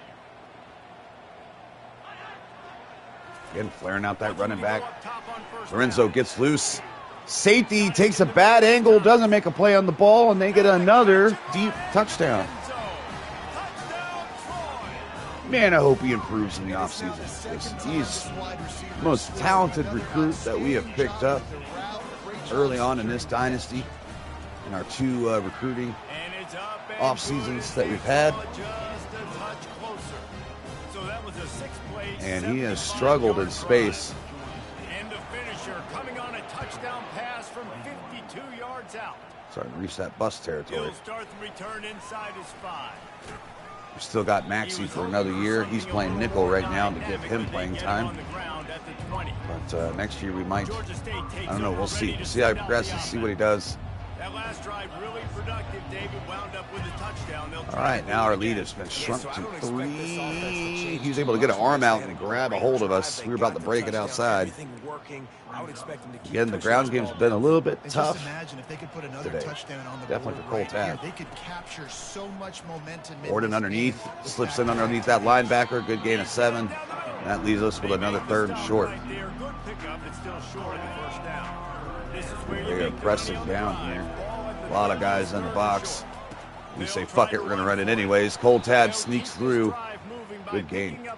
Again, flaring out that running back. Lorenzo gets loose. Safety takes a bad angle, doesn't make a play on the ball, and they get another deep touchdown. Man, I hope he improves in the offseason. He's the most talented recruit that we have picked up early on in this dynasty in our 2 recruiting off seasons that we've had. And he has struggled in space. And the finisher coming on a touchdown pass from 52 yards out. Starting to reach that bust territory. He'll start the return inside his 5. We've still got Maxey for another year. He's playing nickel right now to give him playing time. But next year we might, I don't know, we'll see. We'll see how he progresses, see what he does. That last drive really productive. David wound up with a touchdown. All right, now our lead has been shrunk to 3. He was able to get an arm out and grab a hold of us. We were about to break it outside. Again, the ground game's been a little bit tough today. Definitely for Cole Tabb. Gordon underneath, slips in underneath that linebacker. Good gain of 7. And that leaves us with another 3rd and short. They're pressing down here. A lot of guys in the box. We say, fuck it, we're going to run it anyways. Cole Tabb sneaks through. Good gain.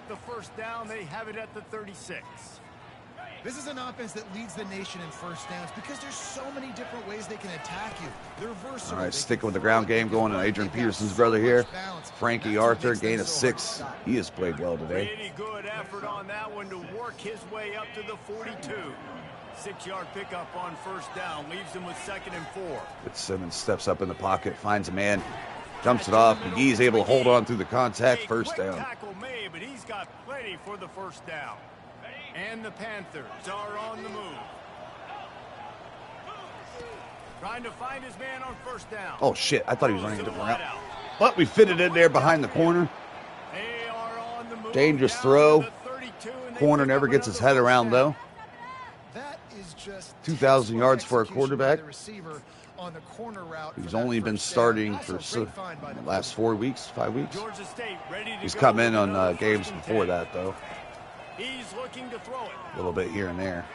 This is an offense that leads the nation in first downs because there's so many different ways they can attack you. They're versatile. All right, sticking with the ground game, going to Adrian Peterson's brother here. Frankie Arthur, gain of 6. He has played well today. Pretty good effort on that one to work his way up to the 42. 6-yard pickup on first down, leaves him with 2nd and 4. Fitzsimmons steps up in the pocket, finds a man, jumps it off. McGee's able to hold on through the contact, first down. Tackle made, but he's got plenty for the first down. And the Panthers are on the move. Trying to find his man on first down. Oh, shit. I thought he was running a different route. But we fit it in there behind the corner. They are on the move. Dangerous throw. Corner never gets his head around, though. That is just 2,000 yards for a quarterback. On the corner route. He's only been starting for the last 4 weeks, 5 weeks. He's come in on games before that, though. He's looking to throw it. A little bit here and there.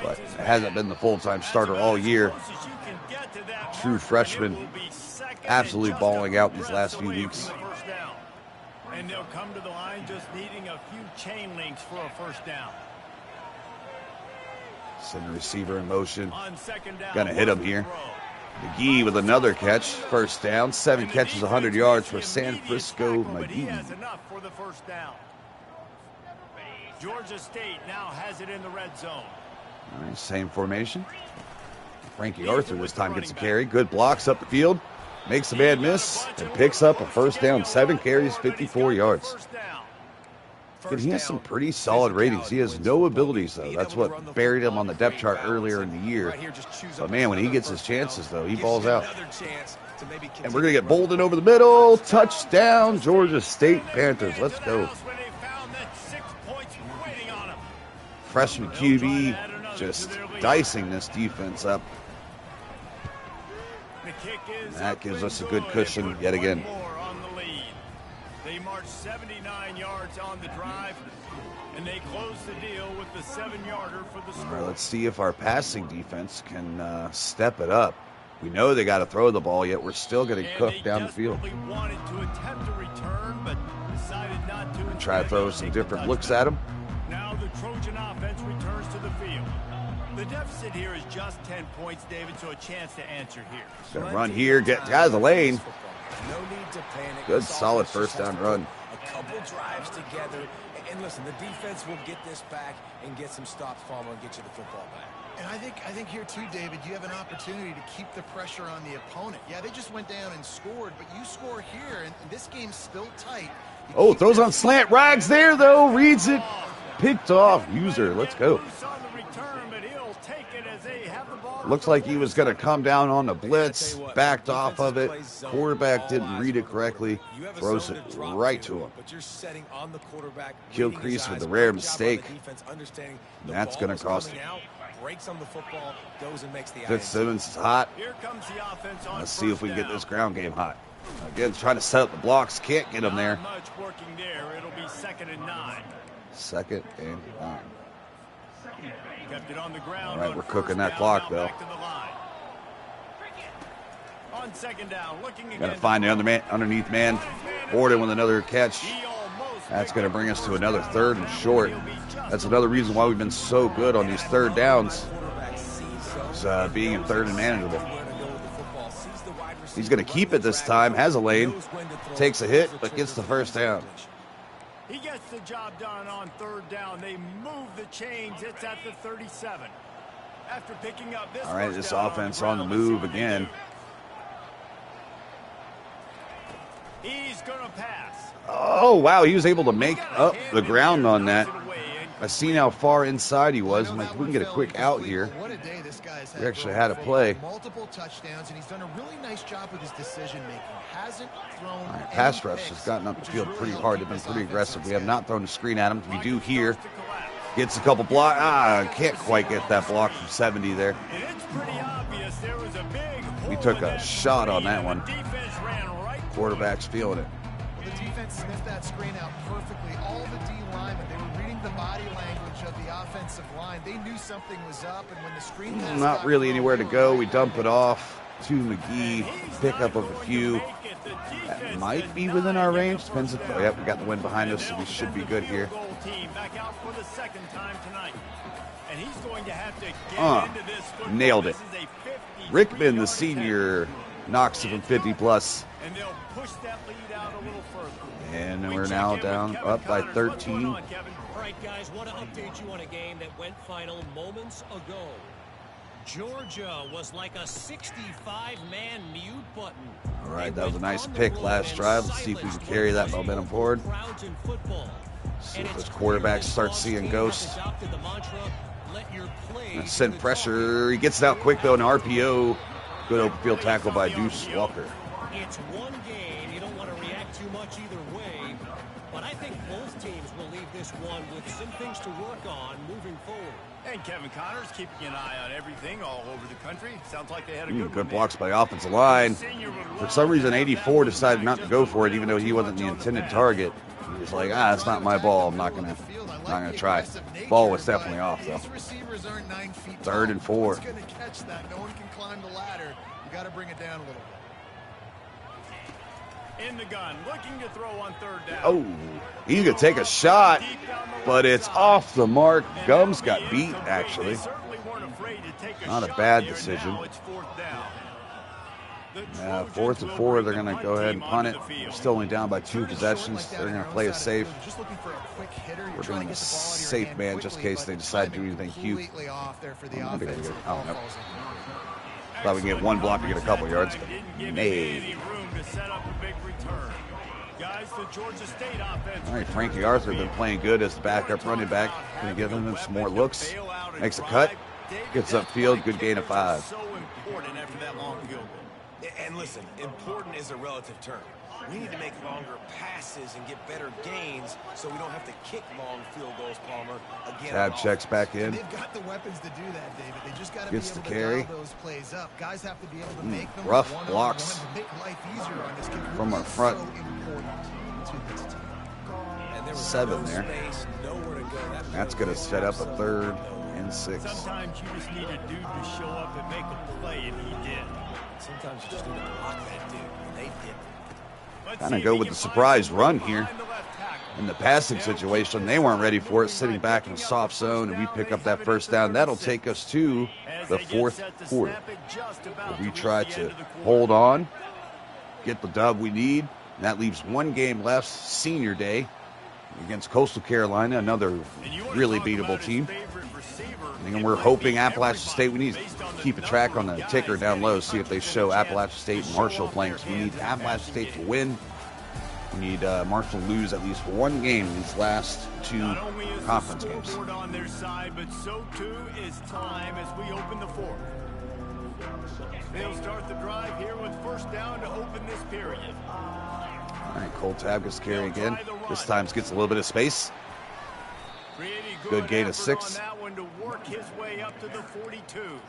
but hasn't been the full-time starter all year. True freshman, absolutely balling out these last few weeks. And they'll come to the line just needing a few chain links for a first down. Send the receiver in motion. Gonna hit him here. McGee with another catch. First down. 7 catches, 100 yards for San Francisco McGee. Has enough for the first down. Georgia State now has it in the red zone. All right, same formation. Frankie Arthur this time gets a carry. Good blocks up the field. Makes a bad miss and picks up a first down. 7 carries, 54 yards. And he has some pretty solid ratings. He has no abilities, though. That's what buried him on the depth chart earlier in the year. But, man, when he gets his chances, though, he balls out. And we're going to get Bolden over the middle. Touchdown, Georgia State Panthers. Let's go. Freshman QB just dicing this defense up. And that gives us a good cushion yet again. They marched 79 yards on the drive, and they close the deal with the 7-yarder for the score. All right, let's see if our passing defense can step it up. We know they got to throw the ball, yet we're still getting cooked down the field. Wanted to attempt a return, but decided not to. And try to throw some different looks at him. Now the Trojan offense returns to the field. The deficit here is just 10 points, David, so a chance to answer here. Gonna run here, get out of the lane. No need to panic. Good, solid first down run. A couple drives together, and listen, the defense will get this back and get some stops, Palmer, and get you the football back. And I think here too, David, you have an opportunity to keep the pressure on the opponent. Yeah, they just went down and scored, but you score here, and this game's still tight. Oh, throws on slant. Rags there, though. Reads it. Picked off. User. Let's go. Looks like he was going to come down on the blitz. Backed off of it. Quarterback didn't read it correctly. Throws it right to him. Gilcrease with the rare mistake. And that's going to cost him. Fitzsimmons is hot. Let's see if we can get this ground game hot. Again, trying to set up the blocks. Can't get him there. It'll be 2nd and 9. 2nd and 9. Kept it on the ground. All right, we're cooking that clock, though. On 2nd down, looking again. Got to find the underneath man. Borden with another catch. That's going to bring us to another 3rd and short. That's another reason why we've been so good on these 3rd downs. Is being in 3rd and manageable. He's going to keep it this time. Has a lane. Takes a hit, but gets the first down. He gets the job done on 3rd down. They move the chains. It's at the 37. After picking up this. All right, this offense on the move again. He's going to pass. Oh, wow. He was able to make up the ground on that. I seen how far inside he was. I'm like, if we can get a quick out here. What a day this guy's had. He actually had a play. Multiple touchdowns, and he's done a really nice job with his decision making. Hasn't thrown. All right, pass rush has gotten up the field pretty hard. They've been pretty aggressive. We have not thrown a screen at him. We do here. Gets a couple blocks. Can't quite get that block from 70 there. He took a shot on that one. Quarterback's feeling it. Well, the defense sniffed that screen out perfectly. All the D linemen, they were reading the body language of the offensive line. They knew something was up, and when the screen pass not really anywhere to go. We dump it off to McGee. Pick up of a few. That might be within our range. Depends if, yep, we got the wind behind us, so we should be good here. Nailed it. Rickman, the senior, knocks it from 50 plus. And they'll push that lead out a little further. And we're now down up by 13. All right, guys, want to update you on a game that went final moments ago. Georgia was like a 65-man mute button. All right, that was a nice pick last drive. Let's see if we can carry that momentum forward. See if this quarterback starts seeing ghosts. And send pressure. He gets it out quick, though, an RPO. Good open field tackle by Deuce Walker. It's one game. You don't want to react too much either way. But I think both teams will leave this one with some things to work on moving forward. And Kevin Connors keeping an eye on everything all over the country. Sounds like they had a good good blocks by offensive line. For some reason, 84 decided not to go for it, even though he wasn't the intended target. He was like, that's not my ball. I'm not going to like Not gonna the try. aggressive nature, Ball was but definitely off, though. These receivers aren't 9 feet Third tall. and 4. Who's going to catch that? No one can climb the ladder. You got to bring it down a little bit. In the gun, looking to throw on third down. Oh, he could take a shot, but it's off the mark. Gums got beat, actually. Not a bad decision. Yeah, 4th and 4. They're going to go ahead and punt it. Still only down by 2 possessions. They're going to play it safe. We're doing a safe man just in case they decide to do anything cute. I don't know. Thought we can get one block to get a couple yards, but nay. All right, Frankie Arthur been playing good as the backup running back. Going to give him some more looks. Makes a cut. Gets upfield. Good gain of 5. And listen, important is a relative term. We need to make longer passes and get better gains so we don't have to kick long field goals, Palmer. Again, Tab checks back in. They've got the weapons to do that, David. They just got to Gets be the able carry. to dial those plays up. Guys have to be able to make them Rough one-on-one blocks to make life easier on this kicker. from our front. So important to this team. And there was 7 no there. space, nowhere to go. That's going to set up a 3rd and 6. Sometimes you just need a dude to show up and make a play, and he did. Sometimes you just need to block that dude, and they did. Kind of go with the surprise run here. In the passing situation, they weren't ready for it, sitting back in a soft zone, and we pick up that first down. That'll take us to the 4th quarter. We try to hold on, get the dub we need. And that leaves one game left, Senior Day, against Coastal Carolina, another really beatable team. And we're hoping Appalachian State, we need to keep a track on the ticker down low, see if they show Appalachian State and Marshall playing. So we need Appalachian State to win. We need Marshall to lose at least one game in these last 2 conference games. On their side, but so too is time as we open the 4th. They'll start the drive here with first down to open this period. All right, Cole Tab gets carry again. This time gets a little bit of space. Good gain of 6. To work his way up to the 42.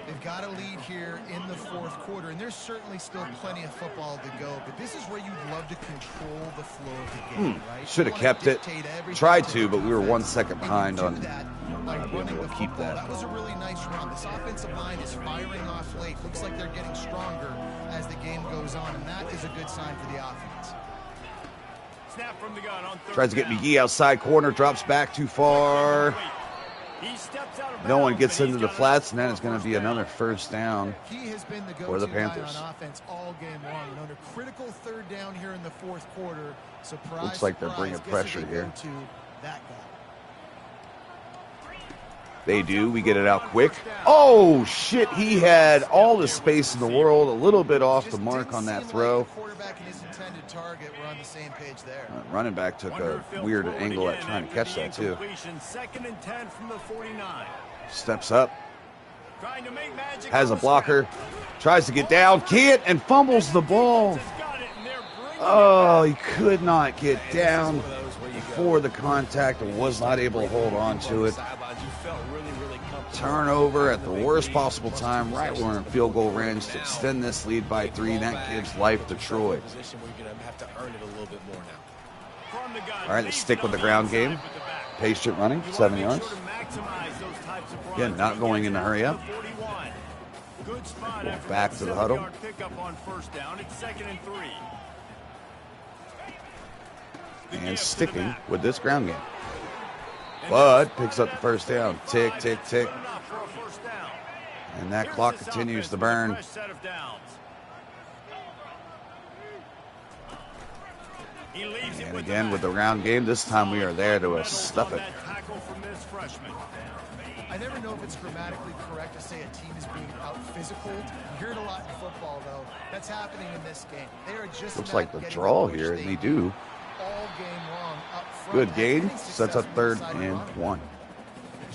They've got a lead here in the 4th quarter, and there's certainly still plenty of football to go, but this is where you'd love to control the flow of the game, right? Should have kept it. Tried to, but we were 1 second behind on being able to keep that. That was a really nice run. This offensive line is firing off late. Looks like they're getting stronger as the game goes on, and that is a good sign for the offense. Snap from the gun on third Tries to get down. McGee outside corner, drops back too far. No one gets into the flats, and then it's going to be another first down He has been the for the go-to guy Panthers. on offense all game long. And under critical 3rd down here in the 4th quarter, surprise, Looks like they're surprise, bringing guess pressure who they here. go to? That guy. They do. We get it out quick. Oh, shit. He had all the space in the world, a little bit off the mark on that throw. Quarterback and his intended target were on the same page there. Running back took a weird angle at trying to catch that, too. 2nd and 10 from the 49. Steps up. Trying to make magic Has a on the blocker. snap. Tries to get down. Can't, and fumbles the ball. Oh, he could not get down before the contact and was not able to hold on to it. Turnover at the worst possible time, right when we're in field goal range to extend this lead by 3. That gives life to Troy. All right, let's stick with the ground game. Patient running, 7 yards. Again, not going in a hurry up. Back to the huddle. And sticking with this ground game. Bud picks up the first down. Tick, tick, tick. And that clock continues to burn. And again with the round game, this time we are there to stuff it. I never know if it's grammatically correct to say a team is being out-physical. You hear it a lot in football, though. That's happening in this game. They are just Looks like the draw here, and they do. All game long up front. Good gain. Sets up 3rd and 1.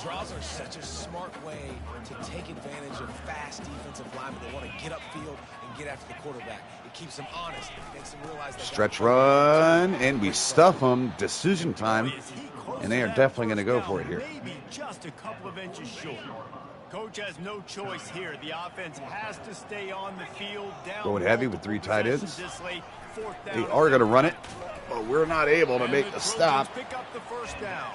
Draws are such a smart way to take advantage of fast defensive linemen. They want to get upfield and get after the quarterback. It keeps them honest. It makes them realize they Stretch run, and we stuff them. Decision time, and they are definitely going to go for it here. Maybe just a couple of inches short. Coach has no choice here. The offense has to stay on the field. Going heavy with 3 tight ends. They are going to run it, but we're not able to make the stop. Pick up the first down.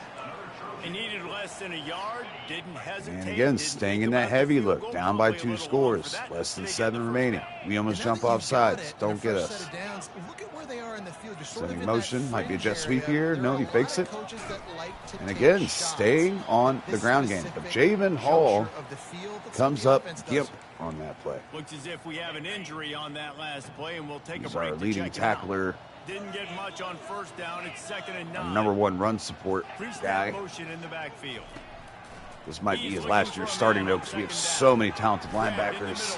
He needed less than a yard, didn't hesitate. And again, didn't staying think in that about the heavy field look, goal, down by probably a 2 little long scores, for that less than to get 7 the first remaining. down. We almost And now jump that you've off got sides. it, Don't the get first us. set of downs, look at where they are in the field. You're sort of Sending in that motion, might be a jet fringe sweep area. here. There No, are he a lot fakes of it. coaches that like to And take again, shots. staying on the This ground game. But specific Javen Hall juncture of the field, that's comes what the up offense does. gimp on that play. Looks as if we have an injury on that last play, and we'll take He's a break our to leading check it out. tackler, Didn't get much on first down. It's 2nd and 9. our #1 run support Pre-snap guy. motion in the backfield. This might be his last year starting, though, because we have so many talented linebackers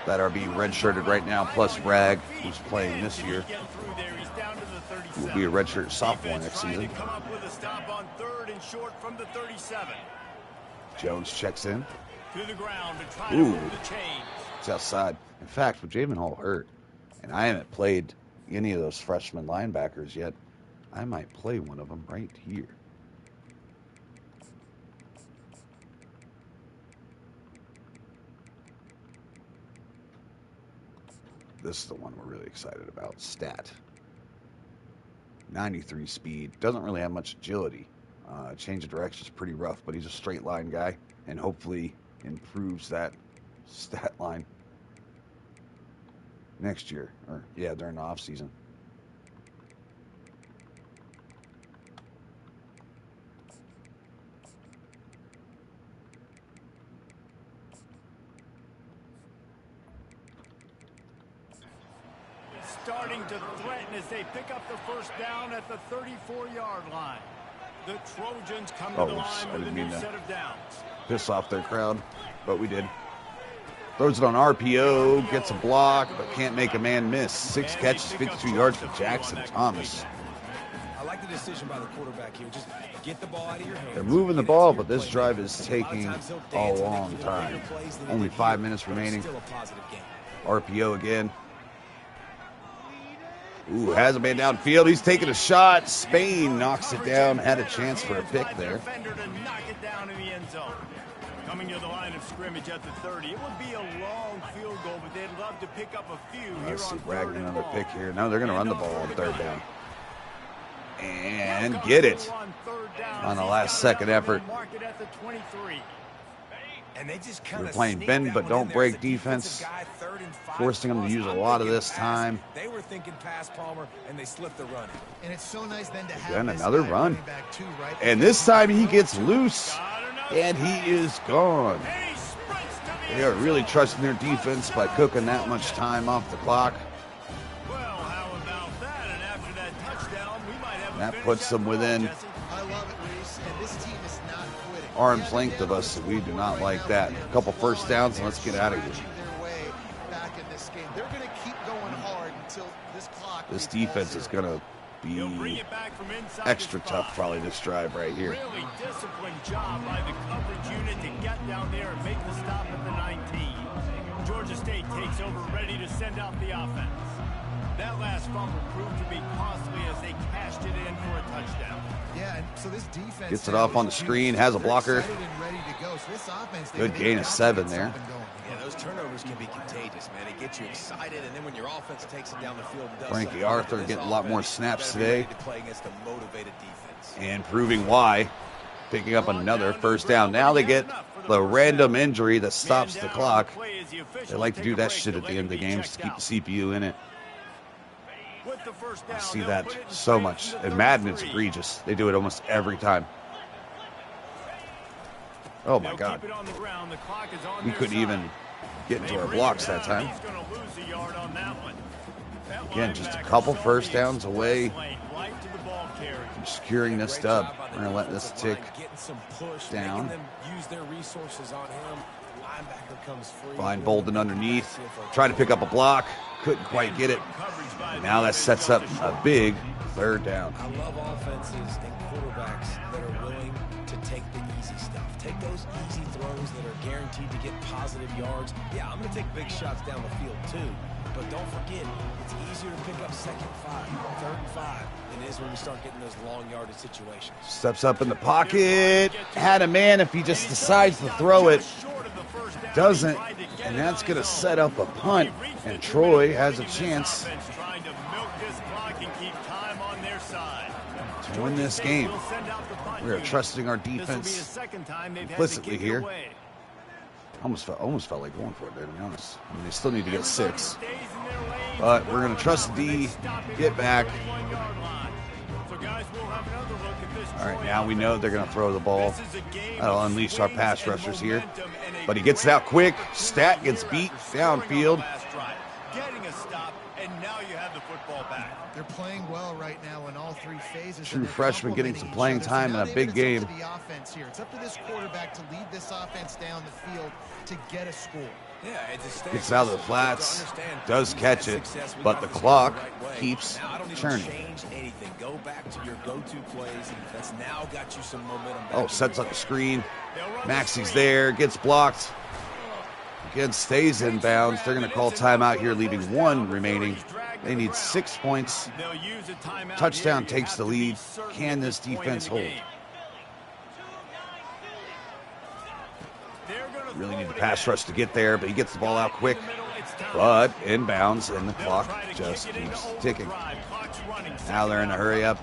that are being redshirted right now, plus Rag, who's playing this year, who will be a redshirt sophomore next season. Come up with a stop on 3rd and short from the 37. Jones checks in. To the ground to try to Ooh. move the chains. It's outside. In fact, with Javen Hall hurt, and I haven't played any of those freshman linebackers yet, I might play one of them right here. This is the one we're really excited about. Stat. 93 speed. Doesn't really have much agility. Change of direction is pretty rough, but he's a straight line guy, and hopefully improves that stat line next year, or yeah, during the off season. Starting to threaten as they pick up the first down at the 34-yard line. The Trojans come to the line I with a didn't new mean to set of downs. piss off their crowd, but we did. Throws it on RPO, gets a block, but can't make a man miss. 6 catches, 52 yards for Jackson Thomas. I like the decision by the quarterback here. Just get the ball out of your hands. They're moving the Get it ball, to your but this playmaker. drive is A lot of taking times he'll a dance and long make time. bigger plays than he Only did 5 here, minutes but it's remaining. Still a positive game. RPO again. Ooh, has a man downfield. He's taking a shot. Spain knocks it down. Had a chance for a pick there. Defender to knock it down in the end zone. Coming to the line of scrimmage at the 30. It would be a long field goal, but they'd love to pick up a few here Let's see, on Rag 3rd and another long. pick here. No, they're going to run the ball on 3rd down. Now And comes get through it on 3rd down on as the he's last got second enough room effort. to mark it at the 23. And they just We're kinda playing sneak bend that but one don't in there break as a defensive defense, guy, 3rd and 5 forcing them to plus. use a I'm lot of thinking this pass. time. They were thinking pass Palmer, and they slipped the run. And it's so nice then to have Again, this another guy run. running back too, right? And Because this time he can gets throw loose, Got enough and he is gone. And he sprints to the They are end really zone. trusting their defense by cooking that much time off the clock. Well, how about that? And after that touchdown, we might have a That finish puts them after all, within Jesse. I love it, Reese. And this team is not quitting. arm's length of us, so we do not like that. A couple first downs, and let's get out of here. Their way back in this game. They're going to keep going hard until this clock. This reads defense is going to He'll bring be it back from inside extra the spot. tough probably this drive right here. Really disciplined job by the coverage unit to get down there and make the stop at the 19. Georgia State takes over, ready to send out the offense. That last fumble proved to be costly as they cashed it in for a touchdown. Yeah, and so this defense Gets it off on the screen, has a blocker. Excited and ready to go. So this offense, Good they've gain got of to 7 get there. something going. Yeah, those turnovers can be contagious, man. It gets you excited, and then when your offense takes it down the field and does Frankie something, Arthur this getting a lot more offense snaps better be ready today. to play against a motivated defense. And proving why. Picking up another first down. Now they get the random injury that stops the clock. They like to do that shit at the end of the games to keep the CPU in it. I see that so much. In Madden, it's egregious. They do it almost every time. Oh my God. We couldn't even get into our blocks that time. Again, just a couple first downs away from securing this dub. We're going to let this tick down. Find Bolden underneath. Try to pick up a block. Couldn't quite get it. And now that sets up a big 3rd down. I love offenses and quarterbacks that are willing to take the easy stuff. Take those easy throws that are guaranteed to get positive yards. Yeah, I'm going to take big shots down the field too. But don't forget, it's easier to pick up 2nd and 5, 3rd and 5 than it is when we start getting those long yardage situations. Steps up in the pocket. Had a man if he just decides to throw it. Doesn't. And that's going to set up a punt. And Troy has a chance to win this game. We are trusting our This will be the defense second time they've had to implicitly give it here. away. Almost felt like going for it there, to be honest. I mean, they still need to get 6. Stays in their lanes. But we're going to trust D, get back. So guys, we'll have another look at this. All right, now we know they're going to throw the ball. This is a game That'll of unleash our swings pass and rushers here. momentum and a But he gets it out quick. Stat gets here beat after scoring on the downfield. last drive, getting a stop, and now you have the football back. They're playing well right now in all 3 phases. True and they're freshman getting some playing complementing each time other. in a So now, big David, game. It's up to the offense here. It's up to this quarterback to lead this offense down the field to get a score. Yeah, it's a stage. Gets out of the flats, does catch it, but the clock keeps now, I don't need to churning. change anything. Go back to your go-to plays. That's now got you some momentum. Oh, sets up the screen. Maxie's there, gets blocked. Again, stays in bounds. They're going to call timeout here, leaving 1 remaining. They need 6 points. They'll use a timeout Touchdown here. You takes have the to be lead. certain Can at this point in defense the hold? game. They're gonna Really throw need the it pass in. rush to get there, but he gets the ball out quick. In the middle, it's time. But inbounds, and the They'll clock try to just kick it into keeps overdrive. ticking. Clock's running. Now they're in a hurry up.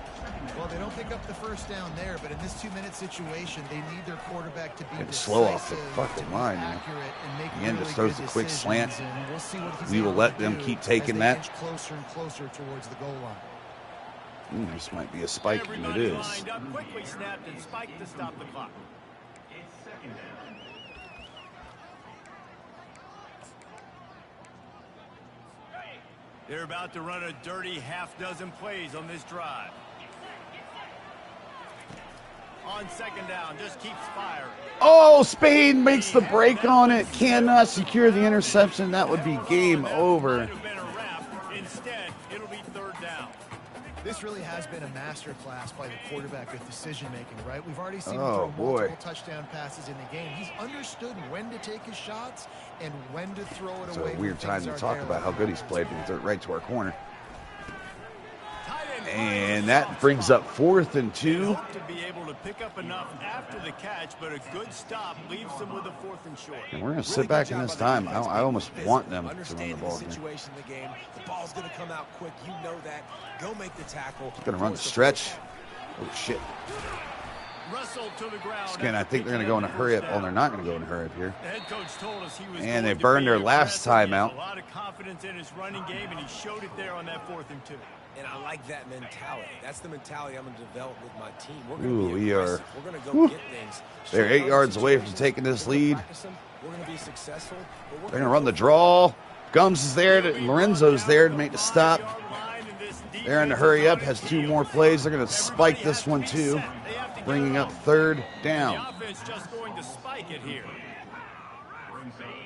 Well, they don't pick up the first down there, but in this 2-minute situation, they need their quarterback to be And slow off the decisive, fucking to be line, man. accurate, and make The end really just throws good a quick decisions, slant. and we'll see what he's We will able let to them do keep as taking they that. inch closer and closer towards the goal line. This might be a spike, and it Everybody is. lined up, quickly snapped and spiked to stop the clock. They're about to run a dirty half-dozen plays on this drive. On second down, just keeps firing. Oh, Spain makes the break on it. Cannot secure the interception. That would be game over. Might have been a wrap. Instead, it'll be third down. This really has been a master class by the quarterback with decision-making, right? We've already seen him Oh, throw boy. multiple touchdown passes in the game. He's understood when to take his shots and when to throw it It's away. a when weird time things to aren't talk there about how like good that. he's played when he threw it right to our corner. Tight end And that brings up 4th and 2. hope to be able to pick up enough after the catch, but a good stop leaves them with a 4th and short. And we're going to sit back in this time. I almost want them to run the Understanding ball the here. situation in the game. The ball's going to come out quick. You know that. Go make the tackle. Going to run the stretch. Oh, shit. Russell to the ground. Again, I think they're going to go in a hurry up. Oh, they're not going to go in a hurry up here. The head coach told us he was And going they to burned be their last aggressive. He has timeout. A lot of confidence in his running game, and he showed it there on that 4th and 2. And I like that mentality. That's the mentality I'm going to develop with my team. We're Ooh, going to be we are- aggressive. We're going to go whew. get things. They're 8 yards away from taking this lead. We're going to be successful. They're going to run the draw. Gums is there. Lorenzo's there to make the stop. They're in a hurry up. Has 2 more plays. They're going to spike this one, too. Bringing up 3rd down. The offense just going to spike it here.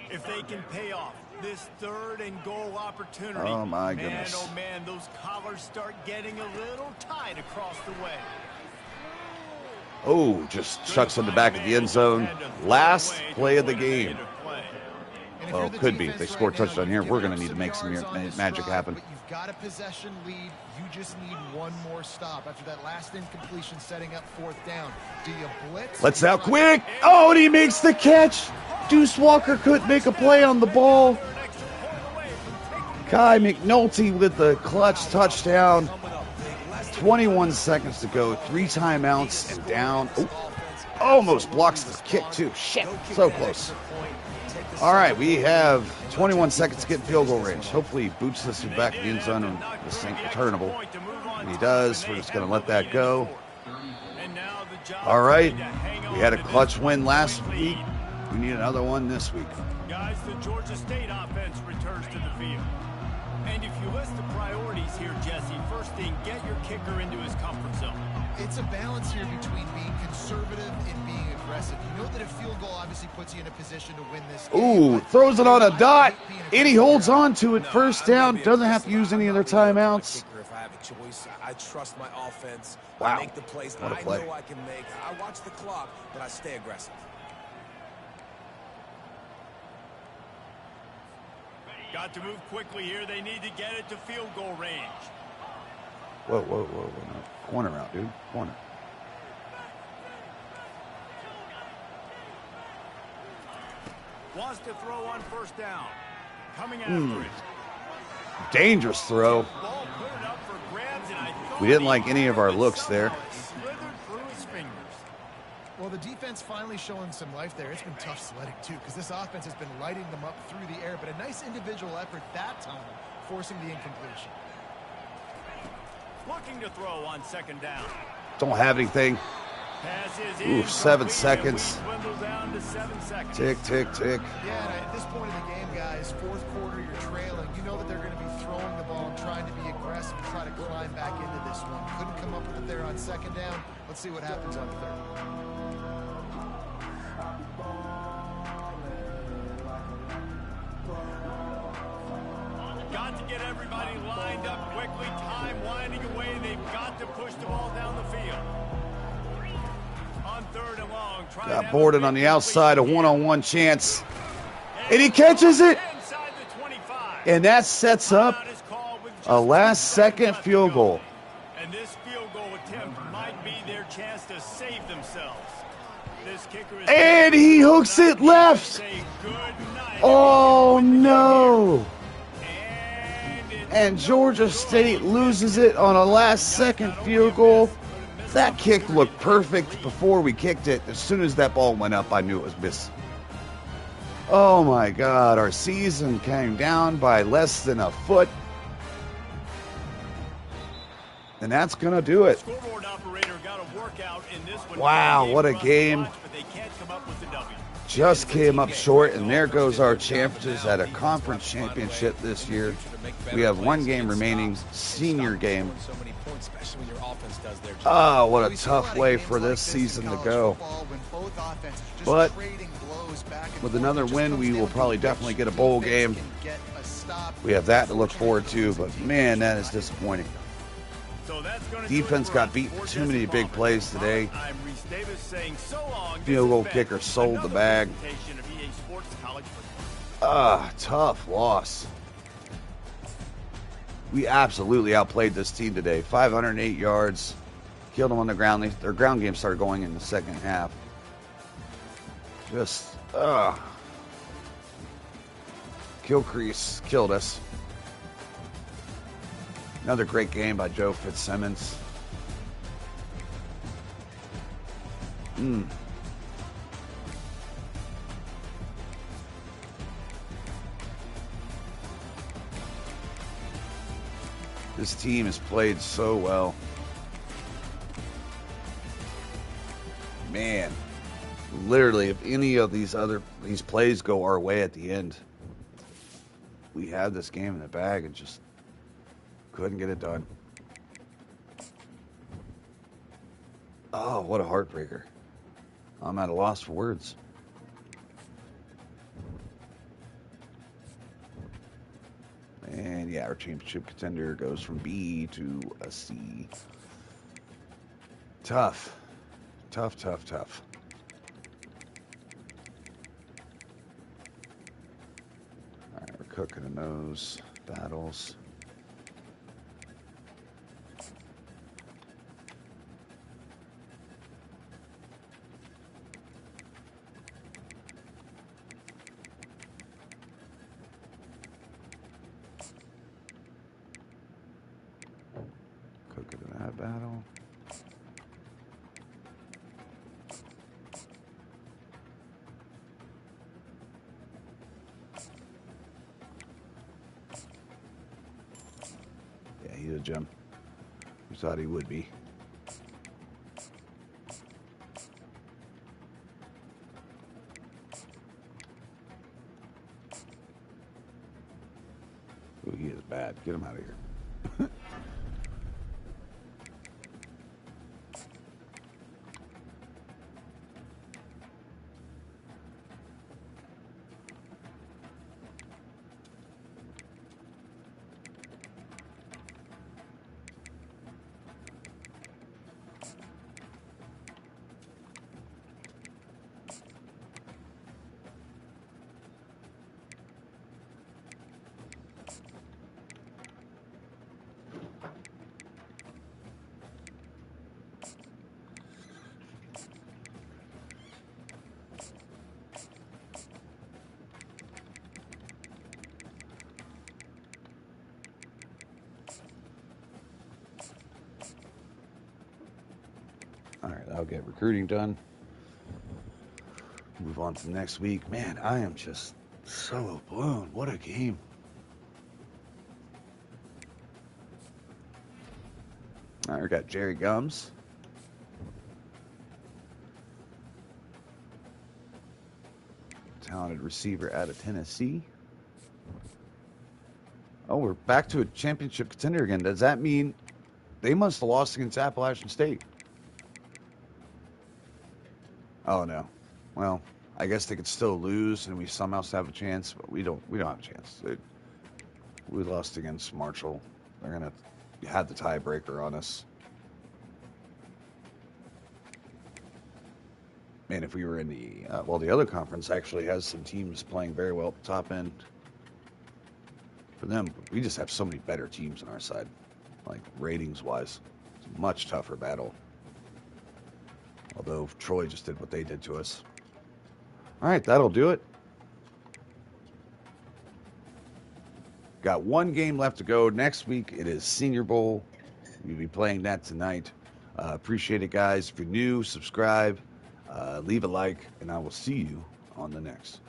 If they can pay off this 3rd and goal opportunity. Oh, my goodness. Man, oh, man, those collars start getting a little tight across the way. Oh, just chucks on the back of the end zone. Last play of the game. And if Well, you're the could be. If defense they score a right now, touchdown you've here, we're given going to up need to make some yards on this magic drive, happen. But you've got a possession lead. You just need one more stop after that last incompletion, setting up 4th down. Do you blitz? Let's out quick. Oh, and he makes the catch. Deuce Walker couldn't make a play on the ball. Kai McNulty with the clutch touchdown. 21 seconds to go. 3 timeouts and down. Oh, almost blocks the kick, too. Shit, so close. All right, we have 21 seconds to get in field goal range. Hopefully he boots this back in the end zone and this ain't returnable. And he does. We're just going to let that go. All right, we had a clutch win last week. We need another one this week. Guys, the Georgia State offense returns to the field. And if you list the priorities here, Jesse, first thing, get your kicker into his comfort zone. It's a balance here between being conservative and being aggressive. You know that a field goal obviously puts you in a position to win this game. Ooh, but throws it on a dot. being And he holds on to it. First down. Doesn't have to use any other timeouts. If I have a choice, I trust my offense. Wow. I make the plays What a I play. know I can make. I watch the clock, but I stay aggressive. Got to move quickly here. They need to get it to field goal range. Whoa. No. Corner out, dude. Corner. Wants to throw on first down. Coming after it. Dangerous throw. Ball put it up for grabs, and I thought We didn't he like any of our looks there. slithered through his fingers. Well, the defense finally showing some life there. It's been tough sledding, too, because this offense has been lighting them up through the air. But a nice individual effort that time, forcing the incompletion. Looking to throw on second down. Don't have anything. Pass is Ooh, 7 seconds. We dwindle down to 7 seconds. Tick, tick, tick. Yeah, and at this point in the game, guys, fourth quarter, you're trailing. You know that they're going to be throwing the ball and trying to be aggressive and try to climb back into this one. Couldn't come up with it there on second down. Let's see what happens on third. Got to get everybody lined up quickly. Time winding away. They've got to push the ball down the field. On third and long. Got boarded on the outside, a one-on-one chance. And he catches it. Inside the 25. And that sets up a last-second field goal. And this field goal attempt might be their chance to save themselves. This kicker is And he hooks it left. say good night. Oh, no. And Georgia State loses it on a last-second field goal. That kick looked perfect before we kicked it. As soon as that ball went up, I knew it was missed. Oh, my God. Our season came down by less than a foot. And that's going to do it. Scoreboard operator got a workout in this one. Wow, what a game. But they can't come up with the W. Just came up short, and there goes our chances at a conference championship this year. We have one game remaining, senior game. Ah, what a tough way for this season to go. But with another win, we will probably definitely get a bowl game. We have that to look forward to, but man, that is disappointing. Defense got beat for too many big plays today. Field goal kicker sold the bag. Tough loss. We absolutely outplayed this team today. 508 yards. Killed them on the ground. Their ground game started going in the second half. Just, Gilcrease killed us. Another great game by Joe Fitzsimmons. This team has played so well. Man, literally, if any of these plays go our way at the end, we had this game in the bag and just couldn't get it done. Oh, what a heartbreaker. I'm at a loss for words. And yeah, our championship contender goes from B to a C. Tough. Tough, tough, tough. All right, we're cooking in those battles. Cooking in that battle. Yeah, he's a gem. We thought he would be. Ooh, he is bad. Get him out of here. All right, I'll get recruiting done. Move on to the next week. Man, I am just so blown. What a game. All right, we got Jerry Gums. Talented receiver out of Tennessee. Oh, we're back to a championship contender again. Does that mean they must have lost against Appalachian State? Oh, no. Well, I guess they could still lose, and we somehow have a chance, but we don't have a chance. We lost against Marshall. They're gonna have the tiebreaker on us. Man, if we were in the the other conference actually has some teams playing very well at the top end. For them, we just have so many better teams on our side, like ratings-wise. It's a much tougher battle. Although Troy just did what they did to us. All right, that'll do it. Got one game left to go. Next week, it is Senior Bowl. We'll be playing that tonight. Appreciate it, guys. If you're new, subscribe, leave a like, and I will see you on the next.